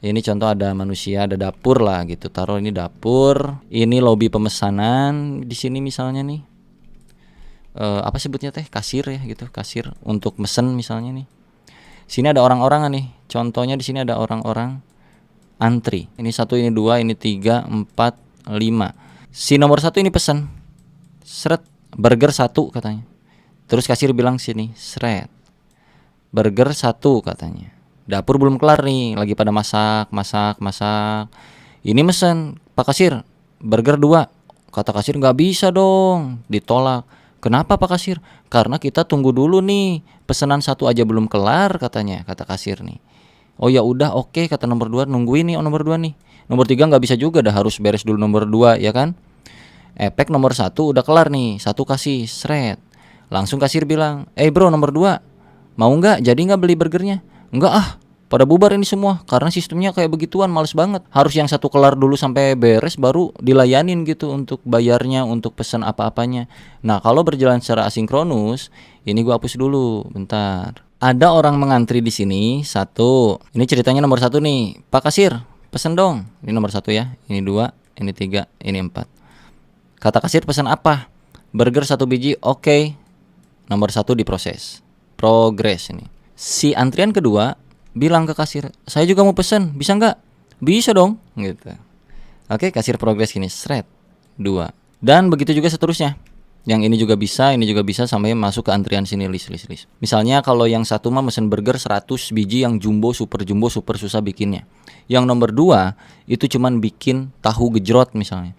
Ini contoh ada manusia, ada dapur lah gitu. Taruh ini dapur, ini lobi pemesanan di sini misalnya nih. Apa sebutnya teh? Kasir ya gitu, kasir untuk mesen misalnya nih. Sini ada orang-orang nih. Contohnya di sini ada orang-orang antri. Ini 1, ini 2, ini 3, 4, 5. Si nomor 1 ini pesen. Seret, burger 1 katanya. Terus kasir bilang sini, seret. Burger 1 katanya. Dapur belum kelar nih, lagi pada masak. Ini mesen, Pak Kasir, burger 2. Kata kasir nggak bisa dong, ditolak. Kenapa Pak Kasir? Karena kita tunggu dulu nih, pesanan 1 aja belum kelar katanya, kata kasir nih. Oh ya udah oke, kata nomor 2, nungguin nih nomor 2 nih. Nomor 3 nggak bisa juga, dah harus beres dulu nomor 2 ya kan. Efek nomor 1 udah kelar nih, 1 kasih, seret. Langsung kasir bilang, bro nomor 2, mau nggak? Jadi nggak beli burgernya? Nggak ah, pada bubar ini semua. Karena sistemnya kayak begituan, males banget. Harus yang 1 kelar dulu sampai beres, baru dilayanin gitu untuk bayarnya, untuk pesan apa-apanya. Nah kalau berjalan secara asinkronus, ini gua hapus dulu, bentar. Ada orang mengantri di sini, 1. Ini ceritanya nomor 1 nih, Pak Kasir, pesen dong. Ini nomor 1 ya, ini 2, ini 3, ini 4. Kata kasir pesan apa? Burger 1 biji, oke. Nomor 1 diproses. Progres ini. Si antrian kedua bilang ke kasir, saya juga mau pesen, bisa nggak? Bisa dong, gitu. Oke, kasir progres gini, seret, 2. Dan begitu juga seterusnya. Yang ini juga bisa sampai masuk ke antrian sini list. Misalnya kalau yang 1 mah mesen burger 100 biji yang jumbo, super susah bikinnya. Yang nomor 2 itu cuman bikin tahu gejrot misalnya.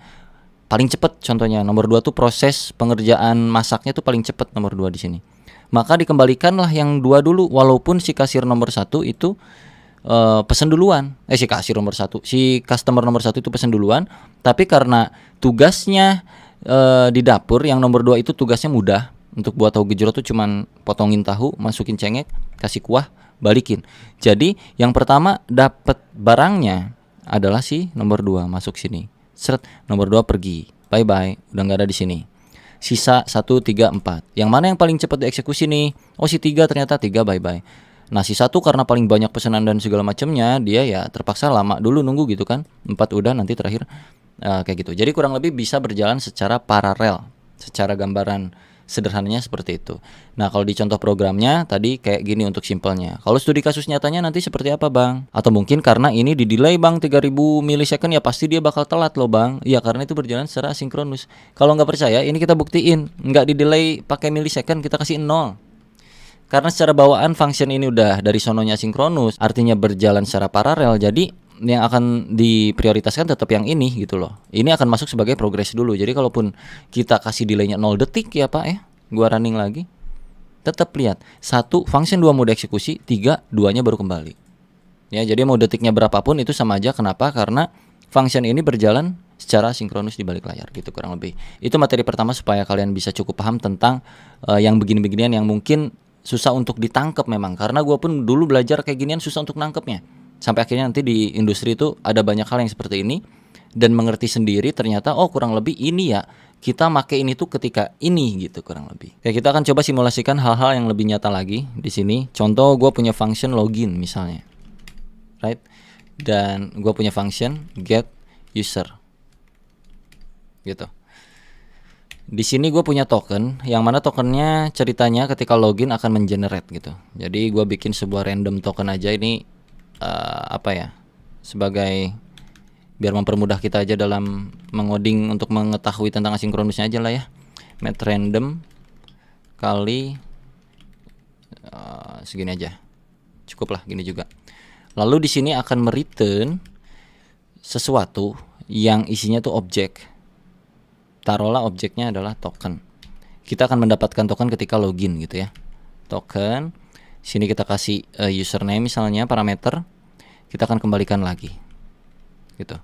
Paling cepet contohnya nomor 2 tuh proses pengerjaan masaknya tuh paling cepet nomor 2 di sini. Maka dikembalikanlah yang 2 dulu, walaupun si kasir nomor 1 itu pesen duluan. Si kasir nomor 1, si customer nomor 1 itu pesen duluan, tapi karena tugasnya di dapur yang nomor 2 itu tugasnya mudah. Untuk buat tahu gejrot tuh cuman potongin tahu, masukin cengek, kasih kuah, balikin. Jadi yang pertama dapat barangnya adalah si nomor 2 masuk sini. Seret, nomor 2 pergi. Bye bye, udah nggak ada di sini. Sisa 1, 3, 4. Yang mana yang paling cepat dieksekusi nih? Oh si 3 ternyata 3 bye bye. Nah si 1 karena paling banyak pesanan dan segala macamnya, dia ya terpaksa lama dulu nunggu gitu kan. 4 udah, nanti terakhir kayak gitu. Jadi kurang lebih bisa berjalan secara paralel. Secara gambaran sederhananya seperti itu. Nah kalau di contoh programnya tadi kayak gini untuk simpelnya. Kalau studi kasus nyatanya nanti seperti apa bang? Atau mungkin karena ini di delay bang 3000 milisecond, ya pasti dia bakal telat loh bang. Ya karena itu berjalan secara asinkronus. Kalau nggak percaya ini kita buktiin. Nggak di delay pakai milisecond, kita kasih 0. Karena secara bawaan function ini udah dari sononya sinkronus, artinya berjalan secara paralel. Jadi yang akan diprioritaskan tetap yang ini gitu loh. Ini akan masuk sebagai progress dulu. Jadi kalaupun kita kasih delaynya 0 detik ya Pak ya, gua running lagi, tetap lihat 1 function 2 mode eksekusi, 3 2-nya baru kembali. Ya, jadi mau detiknya berapapun itu sama aja. Kenapa? Karena function ini berjalan secara sinkronus di balik layar gitu kurang lebih. Itu materi pertama supaya kalian bisa cukup paham tentang yang begini-beginian yang mungkin susah untuk ditangkap memang. Karena gua pun dulu belajar kayak ginian susah untuk nangkepnya. Sampai akhirnya nanti di industri itu ada banyak hal yang seperti ini dan mengerti sendiri ternyata oh kurang lebih ini ya kita make ini tuh ketika ini gitu kurang lebih. Oke, kita akan coba simulasikan hal-hal yang lebih nyata lagi di sini. Contoh gue punya function login misalnya, right? Dan gue punya function get user, gitu. Di sini gue punya token, yang mana tokennya ceritanya ketika login akan mengenerate gitu. Jadi gue bikin sebuah random token aja ini. Sebagai biar mempermudah kita aja dalam mengoding untuk mengetahui tentang asinkronusnya aja lah ya. Met random kali segini aja, cukup lah gini juga. Lalu di sini akan mereturn sesuatu yang isinya tuh objek. Taruhlah objeknya adalah token. Kita akan mendapatkan token ketika login gitu ya. Token. Sini kita kasih username misalnya parameter, kita akan kembalikan lagi, gitu.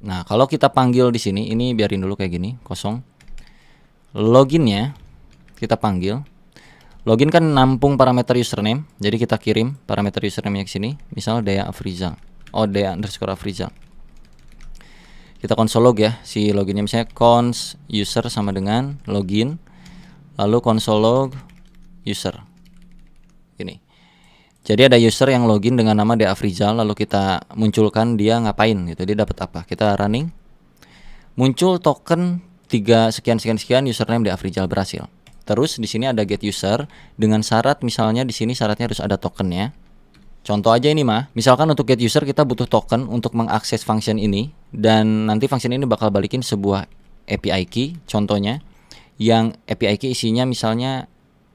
Nah kalau kita panggil di sini, ini biarin dulu kayak gini, kosong. Loginnya kita panggil. Login kan nampung parameter username, jadi kita kirim parameter username ke sini, misal Dea Afrizal, Dea_Afrizal. Kita console log ya, si loginnya misalnya cons user sama dengan login. lalu console log user. Ini. Jadi ada user yang login dengan nama Deafrizal, lalu kita munculkan dia ngapain gitu, dia dapat apa. Kita running, muncul token 3 sekian sekian sekian, username Deafrizal, berhasil. Terus di sini ada get user dengan syarat, misalnya di sini syaratnya harus ada tokennya. Contoh aja ini mah, misalkan untuk get user kita butuh token untuk mengakses function ini, dan nanti function ini bakal balikin sebuah API key, contohnya yang API key isinya misalnya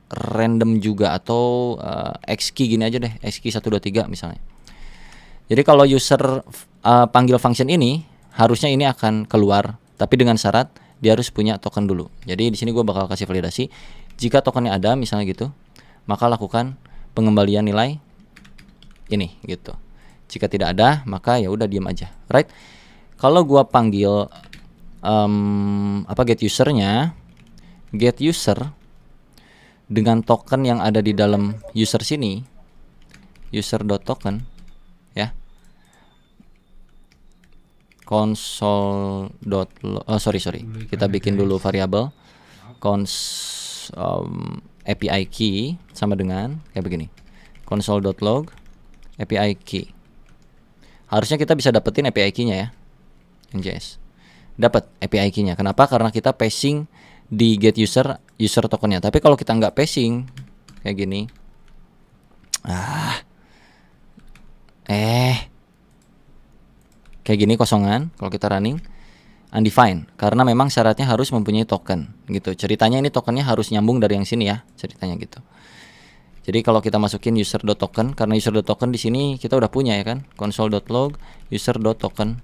random juga, atau X key gini aja deh, X key 123 misalnya. Jadi kalau user panggil function ini, harusnya ini akan keluar, tapi dengan syarat dia harus punya token dulu. Jadi di sini gue bakal kasih validasi, jika tokennya ada misalnya gitu, maka lakukan pengembalian nilai ini gitu. Jika tidak ada, maka ya udah diam aja, right? Kalau gue panggil get usernya, get user dengan token yang ada di dalam user sini, user.token ya, kita bikin dulu variabel API key sama dengan kayak begini, console.log API key. Harusnya kita bisa dapetin API key-nya ya, NJS. Dapat API key-nya. Kenapa? Karena kita passing di get user tokennya. Tapi kalau kita nggak passing kayak gini, kayak gini kosongan, kalau kita running undefined, karena memang syaratnya harus mempunyai token gitu. Ceritanya ini tokennya harus nyambung dari yang sini ya, ceritanya gitu. Jadi kalau kita masukin user.token, karena user.token di sini kita udah punya ya kan, console.log user.token.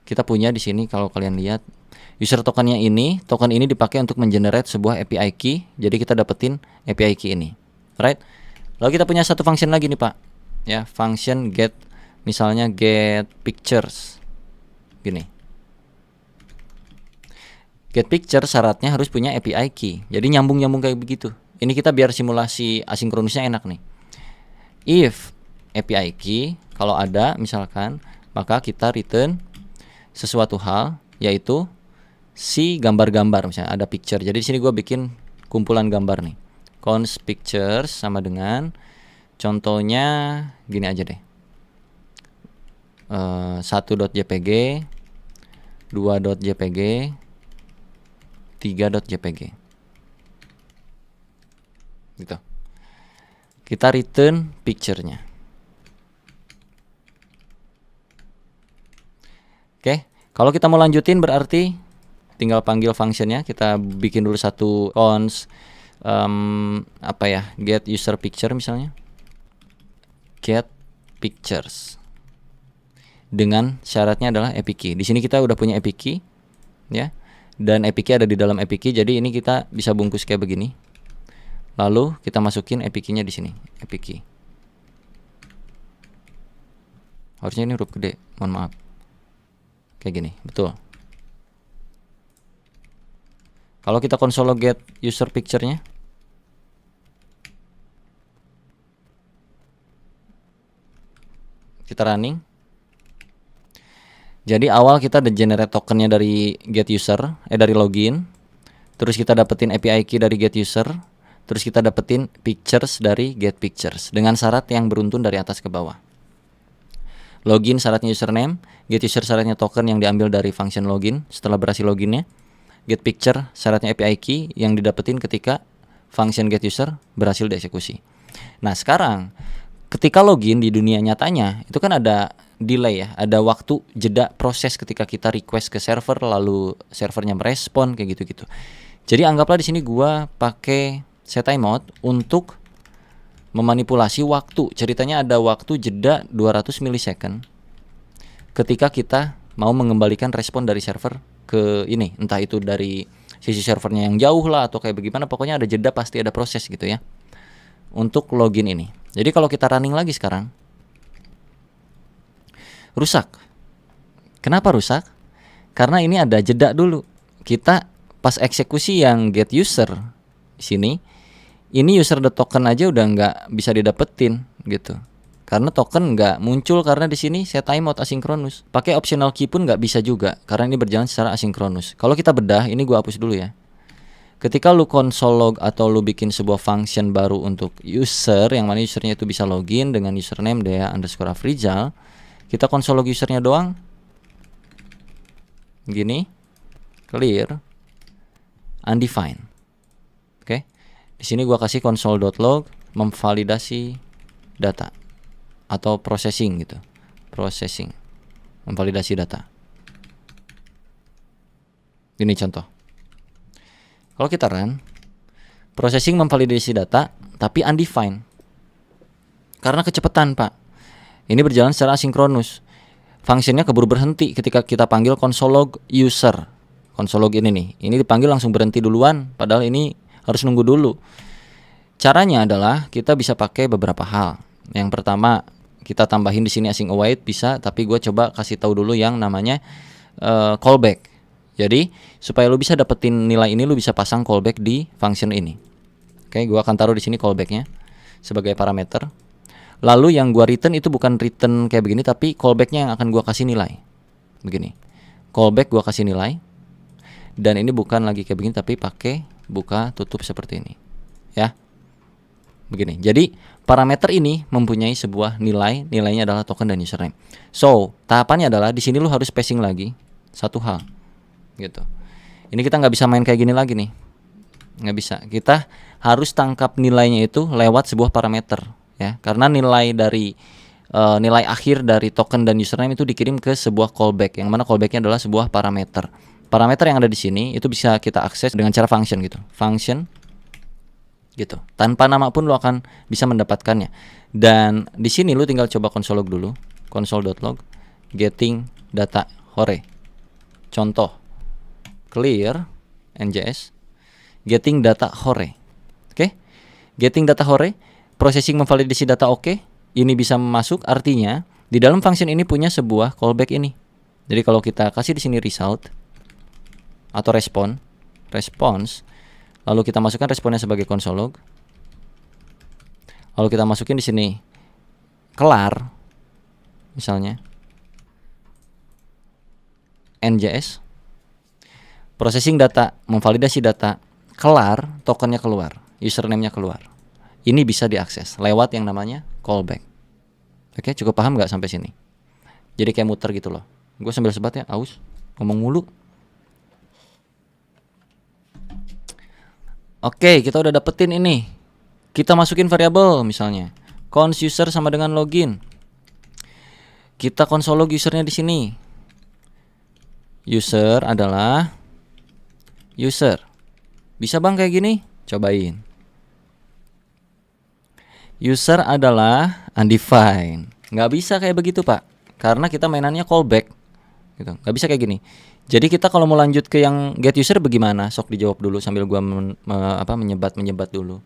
Kita punya di sini, kalau kalian lihat user tokennya ini, token ini dipakai untuk mengenerate sebuah API key. Jadi kita dapetin API key ini, right? Lalu kita punya satu function lagi nih Pak, ya, function get, misalnya get pictures, gini. Get picture syaratnya harus punya API key. Jadi nyambung kayak begitu. Ini kita biar simulasi asinkronusnya enak nih. If API key kalau ada misalkan, maka kita return sesuatu hal, yaitu si gambar-gambar, misalnya ada picture. Jadi di sini gue bikin kumpulan gambar nih. Const pictures sama dengan, contohnya gini aja deh. 1.jpg, 2.jpg, 3.jpg. Gitu. Kita return picture-nya. Oke, kalau kita mau lanjutin berarti tinggal panggil functionnya. Kita bikin dulu satu const get user picture misalnya, get pictures, dengan syaratnya adalah API key. Di sini kita udah punya API key ya, dan API key ada di dalam API key. Jadi ini kita bisa bungkus kayak begini. Lalu kita masukin API key-nya di sini, API key. Harusnya ini huruf gede, mohon maaf. Kayak gini, betul. Kalau kita console get user picture-nya, kita running. Jadi awal kita ada generate tokennya dari get user, dari login. Terus kita dapetin API key dari get user. Terus kita dapetin pictures dari get pictures, dengan syarat yang beruntun dari atas ke bawah. Login syaratnya username, get user syaratnya token yang diambil dari function login setelah berhasil loginnya. Get picture syaratnya API key yang didapetin ketika function get user berhasil dieksekusi. Nah sekarang ketika login di dunia nyatanya itu kan ada delay ya, ada waktu jeda proses ketika kita request ke server lalu servernya merespon kayak gitu-gitu. Jadi anggaplah di sini gua pakai set timeout untuk memanipulasi waktu. Ceritanya ada waktu jeda 200 milisecond ketika kita mau mengembalikan respon dari server ke ini, entah itu dari sisi servernya yang jauh lah atau kayak bagaimana, pokoknya ada jeda, pasti ada proses gitu ya untuk login ini. Jadi kalau kita running lagi sekarang, rusak. Kenapa rusak? Karena ini ada jeda dulu. Kita pas eksekusi yang get user di sini, ini user.token aja udah nggak bisa didapetin gitu. Karena token nggak muncul karena di sini set timeout asinkronus. Pakai optional key pun nggak bisa juga karena ini berjalan secara asinkronus. Kalau kita bedah, ini gua hapus dulu ya. Ketika lu console log atau lu bikin sebuah function baru untuk user, yang mana usernya itu bisa login dengan username Dea_Afrizal, kita console log usernya doang. Gini, clear, undefined. Oke. Di sini gua kasih console.log memvalidasi data atau processing gitu. Processing, memvalidasi data. Ini contoh. Kalau kita run, processing memvalidasi data tapi undefined. Karena kecepatan, Pak. Ini berjalan secara asinkronus. Fungsinya keburu berhenti ketika kita panggil console log user. Console log ini nih. Ini dipanggil langsung berhenti duluan, padahal ini harus nunggu dulu. Caranya adalah kita bisa pakai beberapa hal. Yang pertama, kita tambahin di sini async await bisa, tapi gue coba kasih tahu dulu yang namanya callback. Jadi supaya lu bisa dapetin nilai ini, lu bisa pasang callback di function ini. Oke, gua akan taruh di sini callbacknya sebagai parameter. Lalu yang gua return itu bukan return kayak begini, tapi callbacknya yang akan gua kasih nilai. Begini, callback gua kasih nilai. Dan ini bukan lagi kayak begini, tapi pakai buka tutup seperti ini. Ya, begini. Jadi parameter ini mempunyai sebuah nilai. Nilainya adalah token dan username. So tahapannya adalah di sini lu harus spacing lagi satu hal. Gitu. Ini kita nggak bisa main kayak gini lagi nih, nggak bisa. Kita harus tangkap nilainya itu lewat sebuah parameter, ya. Karena nilai dari nilai akhir dari token dan username itu dikirim ke sebuah callback, yang mana callbacknya adalah sebuah parameter. Parameter yang ada di sini itu bisa kita akses dengan cara function gitu, function, gitu. Tanpa nama pun lo akan bisa mendapatkannya. Dan di sini lo tinggal coba console log dulu, console.log getting data hore. Contoh. Clear NJS getting data hore. Oke. Getting data hore, processing memvalidasi data oke. Ini bisa masuk, artinya di dalam function ini punya sebuah callback ini. Jadi kalau kita kasih di sini result atau response, lalu kita masukkan responnya sebagai console log. Lalu kita masukin di sini kelar misalnya NJS processing data, memvalidasi data, kelar, tokennya keluar, username-nya keluar. Ini bisa diakses lewat yang namanya callback. Oke, cukup paham nggak sampai sini? Jadi kayak muter gitu loh. Gue sambil sebat ya, aus, ngomong mulu. Oke, kita udah dapetin ini. Kita masukin variabel misalnya. Cons user sama dengan login. Kita console log usernya di sini. User adalah user. Bisa bang kayak gini? Cobain. User adalah undefined. Nggak bisa kayak begitu, Pak. Karena kita mainannya callback. Gitu. Nggak bisa kayak gini. Jadi kita kalau mau lanjut ke yang get user bagaimana? Sok dijawab dulu sambil gua menyebat dulu.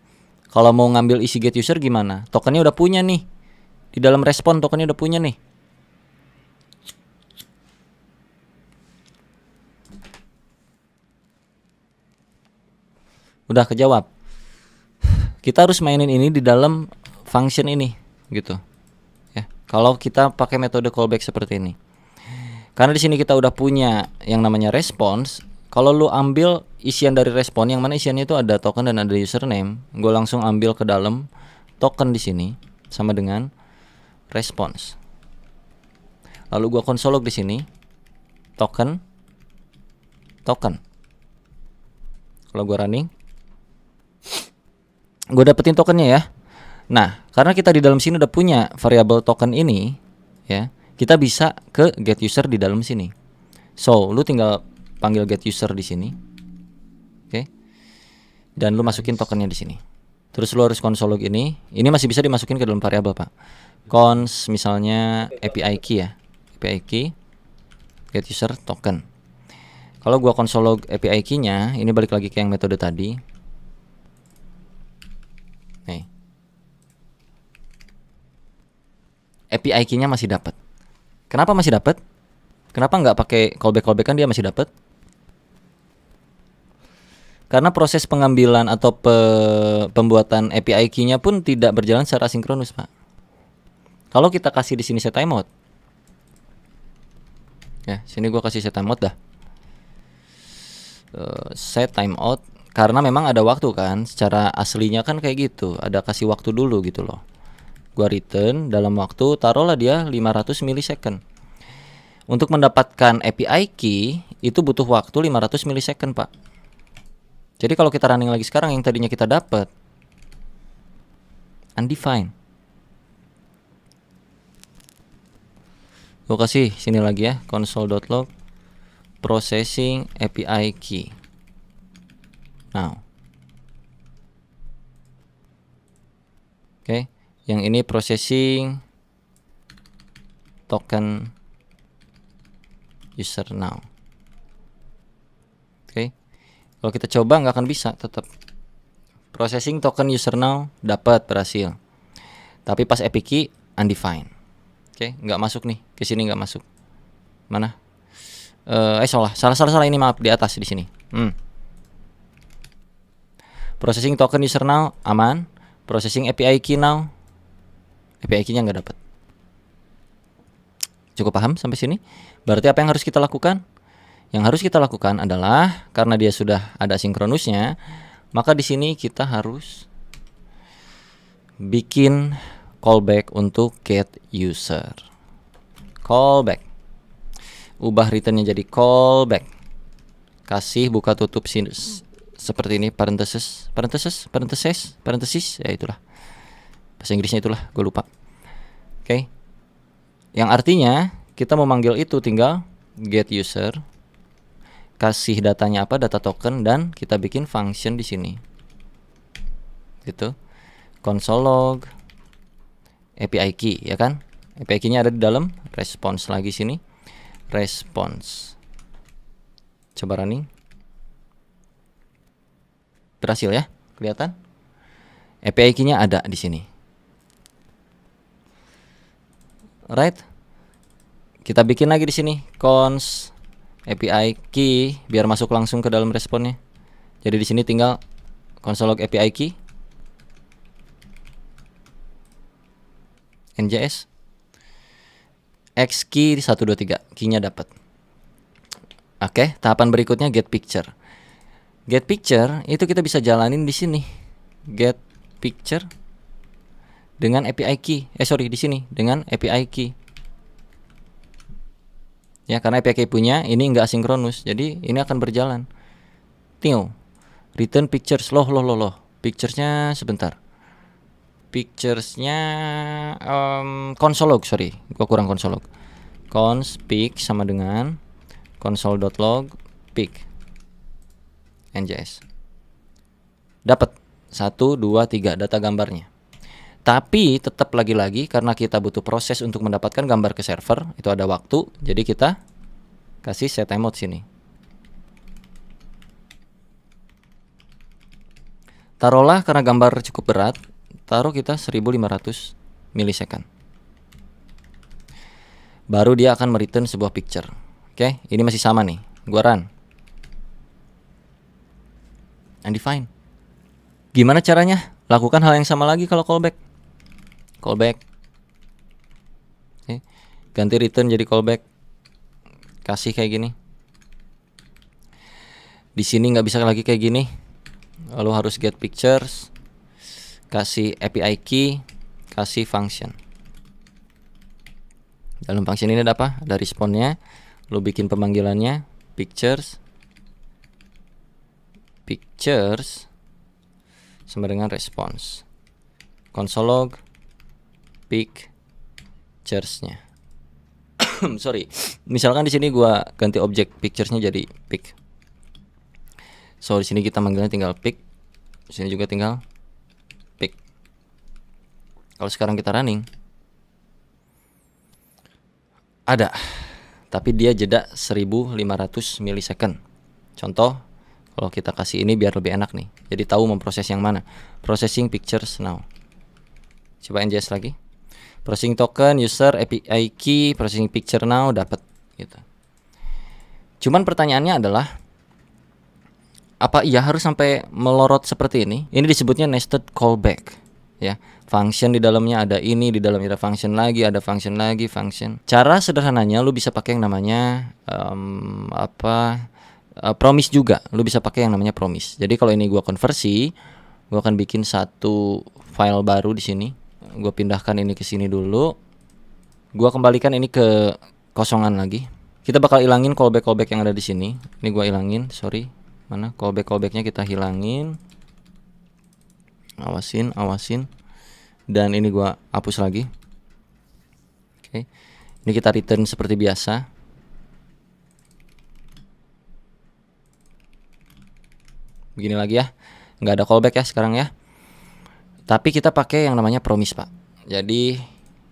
Kalau mau ngambil isi get user gimana? Tokennya udah punya nih. Di dalam respon tokennya udah punya nih. Udah kejawab. Kita harus mainin ini di dalam function ini gitu. Ya. Kalau kita pakai metode callback seperti ini. Karena di sini kita udah punya yang namanya response. Kalau lu ambil isian dari respon, yang mana isiannya itu ada token dan ada username, gue langsung ambil ke dalam token di sini sama dengan response. Lalu gue console log di sini token. Kalau gue running, gue dapetin tokennya ya. Nah, karena kita di dalam sini udah punya variabel token ini, ya, kita bisa ke get user di dalam sini. So, lu tinggal panggil get user di sini, oke, dan lu masukin tokennya di sini. Terus lu harus console log ini. Ini masih bisa dimasukin ke dalam variabel, Pak. Cons misalnya API key ya, API key get user token. Kalau gua console log API key-nya, ini balik lagi ke yang metode tadi. Nih. API key-nya masih dapat. Kenapa masih dapat? Kenapa nggak pakai callback kan dia masih dapat? Karena proses pengambilan atau pembuatan API key-nya pun tidak berjalan secara sinkronus, Pak. Kalau kita kasih di sini set timeout. Ya, sini gua kasih set timeout dah. Set timeout Karena memang ada waktu kan, secara aslinya kan kayak gitu, ada kasih waktu dulu gitu loh. Gua return dalam waktu, taruhlah dia 500 milisecond. Untuk mendapatkan API key itu butuh waktu 500 milisecond, Pak. Jadi kalau kita running lagi sekarang yang tadinya kita dapat undefined. Gua kasih sini lagi ya, console.log processing API key. Now. Oke, yang ini processing token user now. Oke. Kalau kita coba nggak akan bisa tetap. Processing token user now dapat berhasil. Tapi pas API key undefined. Oke, nggak masuk nih. Ke sini nggak masuk. Mana? Salah ini, maaf, di atas di sini. Processing token user now aman. Processing API key now. API key-nya nggak dapat. Cukup paham sampai sini? Berarti apa yang harus kita lakukan? Yang harus kita lakukan adalah karena dia sudah ada sinkronusnya, maka di sini kita harus bikin callback untuk get user. Callback. Ubah returnnya jadi callback. Kasih buka tutup seperti ini, parenthesis, ya itulah. Bahasa Inggrisnya itulah, gue lupa. Oke. Yang artinya kita memanggil itu tinggal get user, kasih datanya apa, data token, dan kita bikin function di sini. Gitu. Console log API key, ya kan? API key-nya ada di dalam response lagi sini. Response. Coba running. Berhasil ya, kelihatan? API key-nya ada di sini. Right? Kita bikin lagi di sini cons API key biar masuk langsung ke dalam responnya. Jadi di sini tinggal console log API key NJS X key 123, key-nya dapat. Oke, tahapan berikutnya get picture. Get picture itu kita bisa jalanin di sini. Get picture dengan API key. Di sini dengan API key. Ya, karena API key punya ini enggak asinkronus. Jadi ini akan berjalan. Return pictures. Loh. Picturesnya sebentar. Picturesnya console log, gua kurang console log. Cons pic sama dengan console.log pic NJS. Dapat 1, 2, 3 data gambarnya. Tapi tetap lagi-lagi karena kita butuh proses untuk mendapatkan gambar ke server, itu ada waktu. Jadi kita kasih set timeout sini. Taruhlah karena gambar cukup berat, taruh kita 1500 milisecond. Baru dia akan mereturn sebuah picture. Oke, ini masih sama nih. Gua run. Undefined. Gimana caranya? Lakukan hal yang sama lagi kalau callback. Callback. Oke. Ganti return jadi callback. Kasih kayak gini. Di sini nggak bisa lagi kayak gini. Lalu harus get pictures. Kasih API key. Kasih function. Dalam function ini ada apa? Ada responnya. Lu bikin pemanggilannya. Pictures sama dengan response. Console log pictures-nya. Misalkan di sini gua ganti objek pictures-nya jadi pic. So di sini kita manggilnya tinggal pic. Di sini juga tinggal pic. Kalau sekarang kita running ada, tapi dia jeda 1500 milisecond. Contoh, kalau kita kasih ini biar lebih enak nih. Jadi tahu memproses yang mana. Processing pictures now. Coba NJS lagi. Processing token user API key processing picture now dapat gitu. Cuman pertanyaannya adalah apa iya harus sampai melorot seperti ini? Ini disebutnya nested callback ya. Function di dalamnya ada ini, di dalamnya ada function lagi, function. Cara sederhananya lu bisa pakai yang namanya Promise juga, lu bisa pakai yang namanya promise. Jadi kalau ini gua konversi, gua akan bikin satu file baru di sini. Gua pindahkan ini ke sini dulu. Gua kembalikan ini ke kosongan lagi. Kita bakal ilangin callback yang ada di sini. Ini gua ilangin, sorry. Mana callbacknya kita hilangin. Awasin. Dan ini gua hapus lagi. Oke. Ini kita return seperti biasa. Begini lagi ya, nggak ada callback ya sekarang ya. Tapi kita pakai yang namanya promise, Pak. Jadi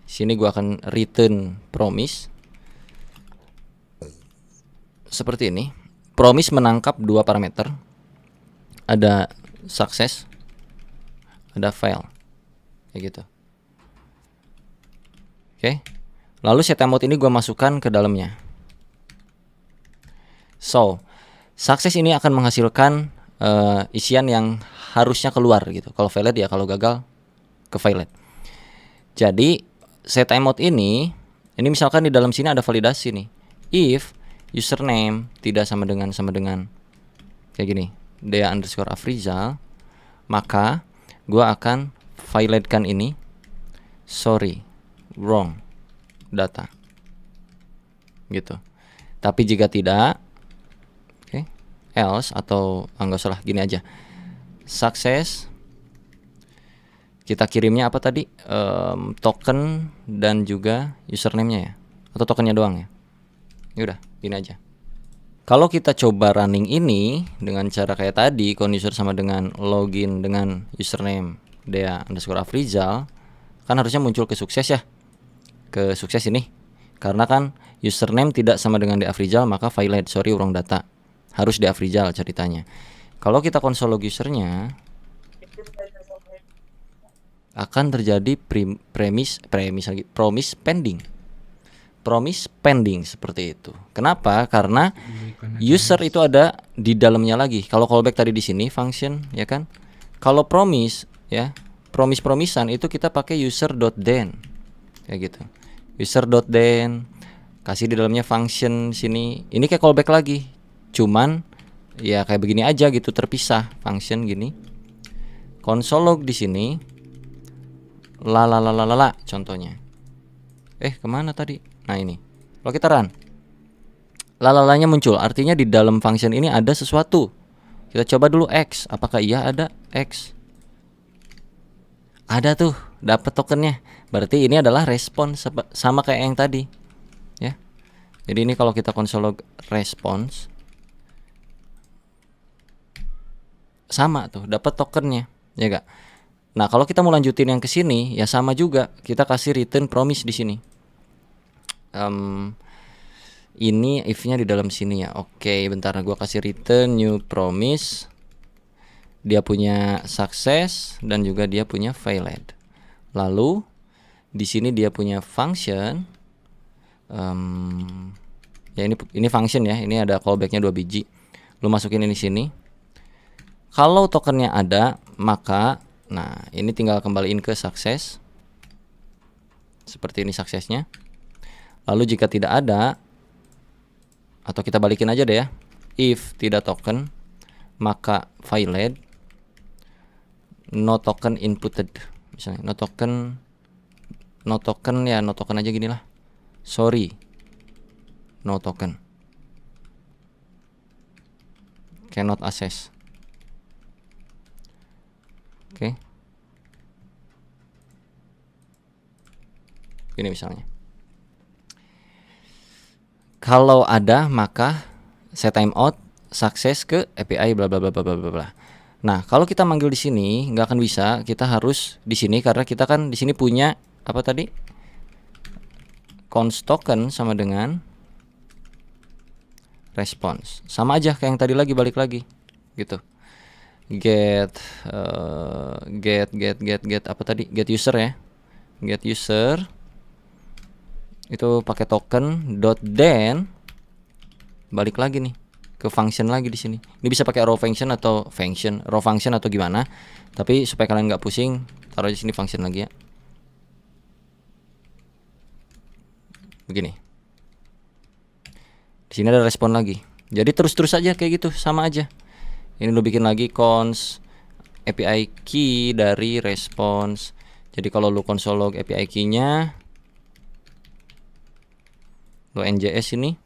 sini gua akan return promise seperti ini. Promise menangkap dua parameter, ada success, ada fail, kayak gitu. Oke. Lalu set mode ini gua masukkan ke dalamnya. So, success ini akan menghasilkan isian yang harusnya keluar gitu. Kalau valid ya, kalau gagal ke valid. Jadi set mode ini misalkan di dalam sini ada validasi nih. If username tidak sama dengan kayak gini, Dea_Afrizal, maka gua akan validatekan ini sorry, wrong data. Gitu. Tapi jika tidak, else atau enggak salah, gini aja, success, kita kirimnya apa tadi, token dan juga username-nya ya, atau tokennya doang ya. Yaudah, gini aja. Kalau kita coba running ini dengan cara kayak tadi, user sama dengan login dengan username Dea_Afrizal, kan harusnya muncul ke sukses ya, ke sukses ini. Karena kan username tidak sama dengan Dea_Afrizal, maka violate, sorry, wrong data. Harus Dea_Afrizal ceritanya. Kalau kita konsol log usernya, akan terjadi promise pending seperti itu. Kenapa? Karena user itu ada di dalamnya lagi. Kalau callback tadi di sini function, ya kan? Kalau promise ya, promisan itu kita pakai user.then kayak gitu. User.then kasih di dalamnya function sini. Ini kayak callback lagi. Cuman ya kayak begini aja gitu, terpisah function gini. Console log di sini la contohnya. Kemana tadi? Nah ini. Kalau kita run, lalanya muncul, artinya di dalam function ini ada sesuatu. Kita coba dulu X, apakah iya ada X? Ada tuh, dapat tokennya. Berarti ini adalah response sama kayak yang tadi, ya. Jadi ini kalau kita console log response, sama tuh, dapat tokennya, ya gak? Nah kalau kita mau lanjutin yang ke sini, ya sama juga, kita kasih return promise di sini. Ini if-nya di dalam sini ya. Oke, bentar, gua kasih return new promise. Dia punya success dan juga dia punya failed. Lalu di sini dia punya function. Ya ini function ya. Ini ada callbacknya 2 biji. Lu masukin ini sini. Kalau tokennya ada, maka nah ini tinggal kembaliin ke success. Seperti ini suksesnya. Lalu jika tidak ada, atau kita balikin aja deh ya, if tidak token, maka violate, no token inputted. Misalnya no token ya, no token aja gini lah. Sorry, no token, cannot access. Oke. Ini misalnya. Kalau ada, maka set timeout sukses ke API bla bla bla bla bla bla. Nah, kalau kita manggil di sini nggak akan bisa, kita harus di sini karena kita kan di sini punya apa tadi? Const token sama dengan response. Sama aja kayak yang tadi lagi, balik lagi. Gitu. Get apa tadi? Get user ya. Get user itu pakai token .then, balik lagi nih ke function lagi di sini. Ini bisa pakai raw function atau gimana. Tapi supaya kalian nggak pusing, taruh di sini function lagi ya. Begini. Di sini ada respon lagi. Jadi terus-terus aja kayak gitu, sama aja. Ini lu bikin lagi cons API key dari response. Jadi kalau lu console log API key-nya, lu NJS ini,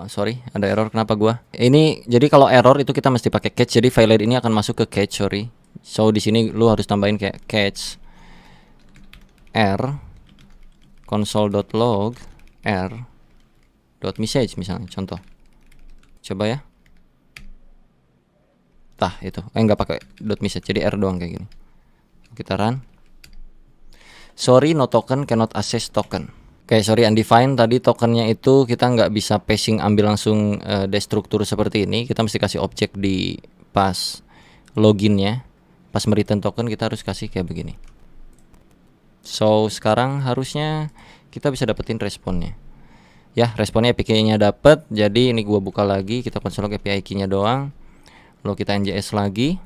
sorry ada error, kenapa gua? Ini jadi kalau error itu kita mesti pakai catch. Jadi file ini akan masuk ke catch, sorry. So di sini lu harus tambahin kayak catch r console.log r.message misalnya, contoh. Coba ya. Tah itu. Enggak pakai .message, jadi r doang kayak gini. Kita run. Sorry no token cannot access token. Oke, sorry undefined tadi tokennya itu kita nggak bisa passing ambil langsung destruktur seperti ini. Kita mesti kasih objek di pas loginnya. Pas mereturn token kita harus kasih kayak begini. So sekarang harusnya kita bisa dapetin responnya. Ya, responnya API key-nya dapet. Jadi ini gua buka lagi, kita console log API key-nya doang. Lalu kita NJS lagi.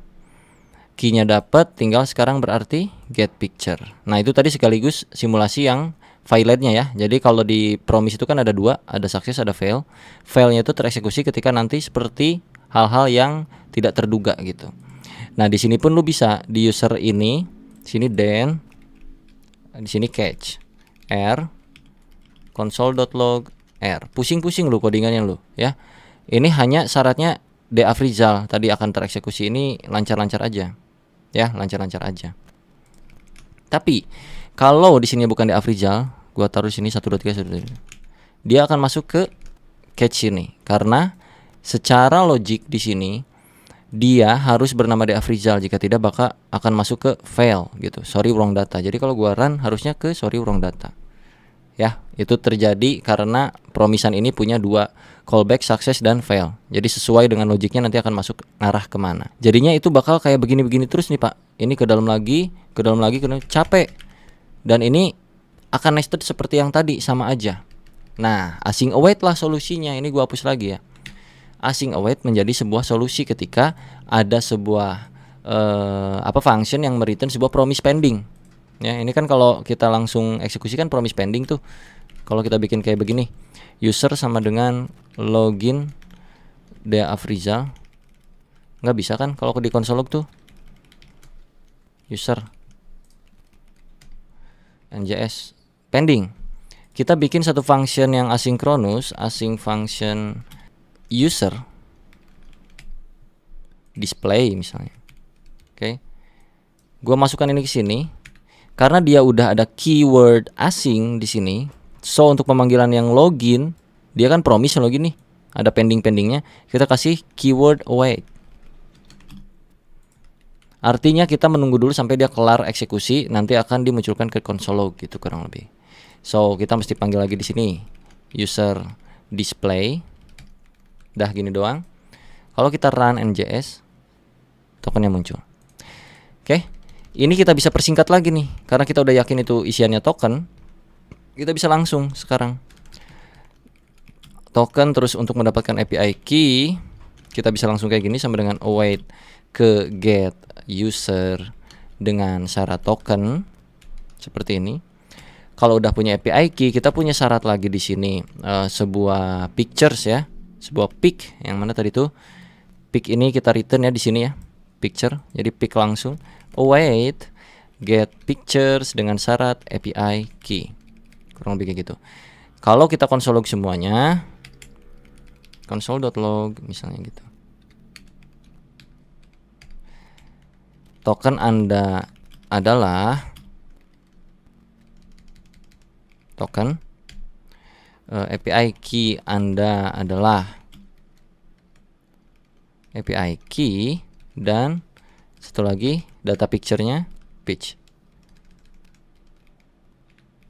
Key-nya dapet, tinggal sekarang berarti get picture. Nah, itu tadi sekaligus simulasi yang file-nya ya. Jadi kalau di promise itu kan ada dua, ada success, ada fail. Fail-nya itu tereksekusi ketika nanti seperti hal-hal yang tidak terduga gitu. Nah, di sini pun lu bisa di user ini, sini then, di sini catch r console.log r. Pusing-pusing lu codingannya lu ya. Ini hanya syaratnya deafrizal tadi akan tereksekusi, ini lancar-lancar aja. Ya, lancar-lancar aja. Tapi kalau di sini bukan deafrizal, gua taruh sini 1 2 3 1 2 3. Dia akan masuk ke catch ini karena secara logik di sini dia harus bernama deafrizal, jika tidak maka akan masuk ke fail gitu. Sorry wrong data. Jadi kalau gua run harusnya ke sorry wrong data. Ya, itu terjadi karena promisan ini punya dua callback, success dan fail. Jadi sesuai dengan logiknya nanti akan masuk arah kemana. Jadinya itu bakal kayak begini-begini terus nih Pak. Ini ke dalam lagi, ke dalam lagi, ke dalam, capek. Dan ini akan nested seperti yang tadi, sama aja. Nah, async await lah solusinya. Ini gua hapus lagi ya. Async await menjadi sebuah solusi ketika ada sebuah function yang mereturn sebuah promise pending. Ya, ini kan kalau kita langsung eksekusi kan promise pending tuh. Kalau kita bikin kayak begini, user sama dengan login deafrizal, nggak bisa kan kalau di console log tuh. User NJS pending. Kita bikin satu function yang asinkronus, async function user display misalnya. Oke. Gua masukkan ini ke sini. Karena dia udah ada keyword asing di sini, so untuk pemanggilan yang login, dia kan promise login nih, ada pending-pendingnya, kita kasih keyword await. Artinya kita menunggu dulu sampai dia kelar eksekusi, nanti akan dimunculkan ke console log gitu kurang lebih. So kita mesti panggil lagi di sini user display, dah gini doang. Kalau kita run NJS, tokennya muncul. Oke. Ini kita bisa persingkat lagi nih, karena kita udah yakin itu isiannya token. Kita bisa langsung sekarang token, terus untuk mendapatkan API key kita bisa langsung kayak gini sama dengan await ke get user dengan syarat token seperti ini. Kalau udah punya API key, kita punya syarat lagi di sini sebuah pictures ya, sebuah pic yang mana tadi tuh pic ini kita return ya di sini ya, picture. Jadi pic langsung await get pictures dengan syarat API key, kurang lebih kayak gitu. Kalau kita console log semuanya, console.log misalnya gitu, token Anda adalah token, API key Anda adalah API key, dan satu lagi data picture-nya pitch.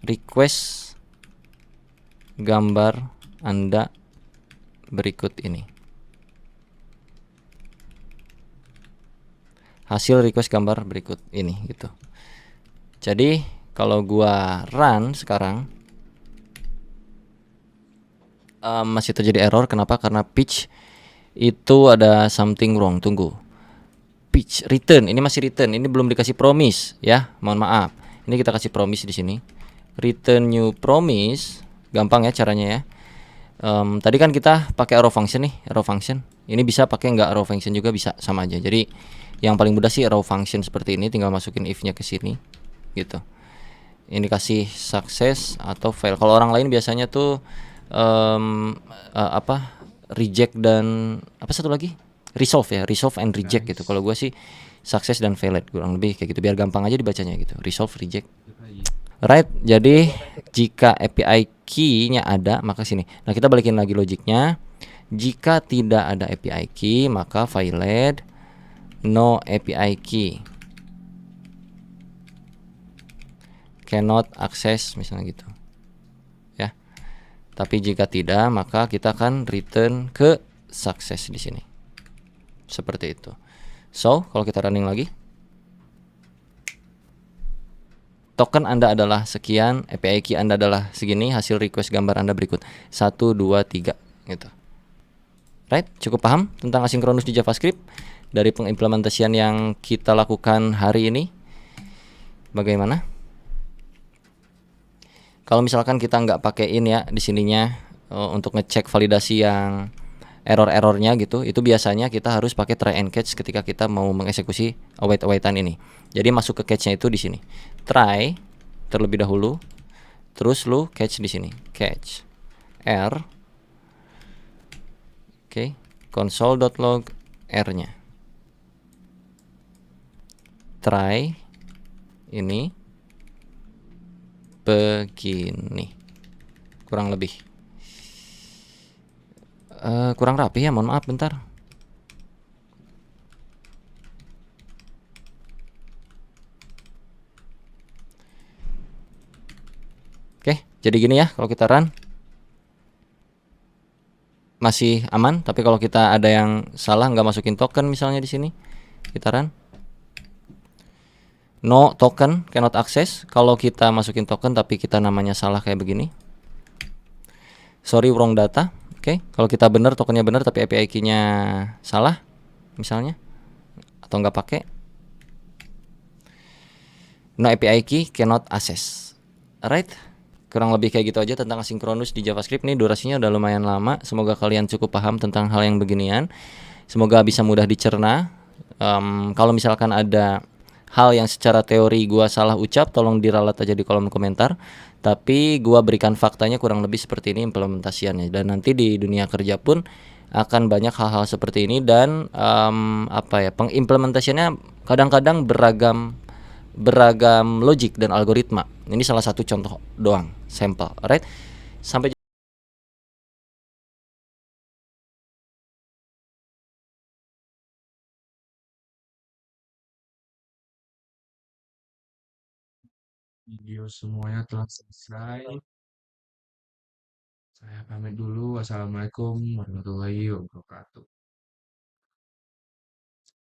Request gambar Anda berikut ini. Hasil request gambar berikut ini gitu. Jadi kalau gua run sekarang masih terjadi error. Kenapa? Karena pitch itu ada something wrong. Tunggu. Pitch return, ini masih return, ini belum dikasih promise ya, mohon maaf. Ini kita kasih promise di sini. Return new promise, gampang ya caranya ya. Tadi kan kita pakai arrow function nih, arrow function. Ini bisa pakai nggak arrow function juga bisa, sama aja. Jadi yang paling mudah sih arrow function seperti ini, tinggal masukin if-nya ke sini, gitu. Ini kasih sukses atau fail. Kalau orang lain biasanya tuh apa reject dan apa satu lagi resolve ya, resolve and reject gitu. Kalau Guys, gue sih sukses dan failed kurang lebih kayak gitu, biar gampang aja dibacanya gitu, resolve reject. baik. Right, jadi jika API key-nya ada maka sini. Nah kita balikin lagi logiknya. Jika tidak ada API key maka violate no API key, cannot access misalnya gitu ya. Tapi jika tidak maka kita akan return ke sukses di sini. Seperti itu. So, kalau kita running lagi, token Anda adalah sekian, API key Anda adalah segini, hasil request gambar Anda berikut. 1 2 3 gitu. Right? Cukup paham tentang asinkronus di JavaScript dari pengimplementasian yang kita lakukan hari ini? Bagaimana? Kalau misalkan kita nggak pakein ya di sininya untuk ngecek validasi yang error-errornya gitu, itu biasanya kita harus pakai try and catch ketika kita mau mengeksekusi await-awaitan ini. Jadi masuk ke catch-nya itu di sini. Try terlebih dahulu, terus lu catch di sini. Catch R, oke, console.log R-nya. Try ini begini. Kurang lebih. Kurang rapi ya, mohon maaf bentar. Oke, jadi gini ya kalau kita run. Masih aman, tapi kalau kita ada yang salah nggak masukin token misalnya di sini, kita run. No token cannot access. Kalau kita masukin token tapi kita namanya salah kayak begini. Sorry wrong data. Oke, kalau kita benar tokennya benar tapi API key-nya salah misalnya atau nggak pakai. No API key cannot access. Alright. Kurang lebih kayak gitu aja tentang asinkronus di JavaScript. Nih durasinya udah lumayan lama. Semoga kalian cukup paham tentang hal yang beginian. Semoga bisa mudah dicerna. Kalau misalkan ada hal yang secara teori gua salah ucap, tolong diralat aja di kolom komentar. Tapi gua berikan faktanya kurang lebih seperti ini implementasiannya. Dan nanti di dunia kerja pun akan banyak hal-hal seperti ini dan apa ya, pengimplementasiannya kadang-kadang beragam beragam logik dan algoritma. Ini salah satu contoh doang, sampel. Alright. Sampai Video semuanya telah selesai. Saya pamit dulu. Wassalamualaikum warahmatullahi wabarakatuh.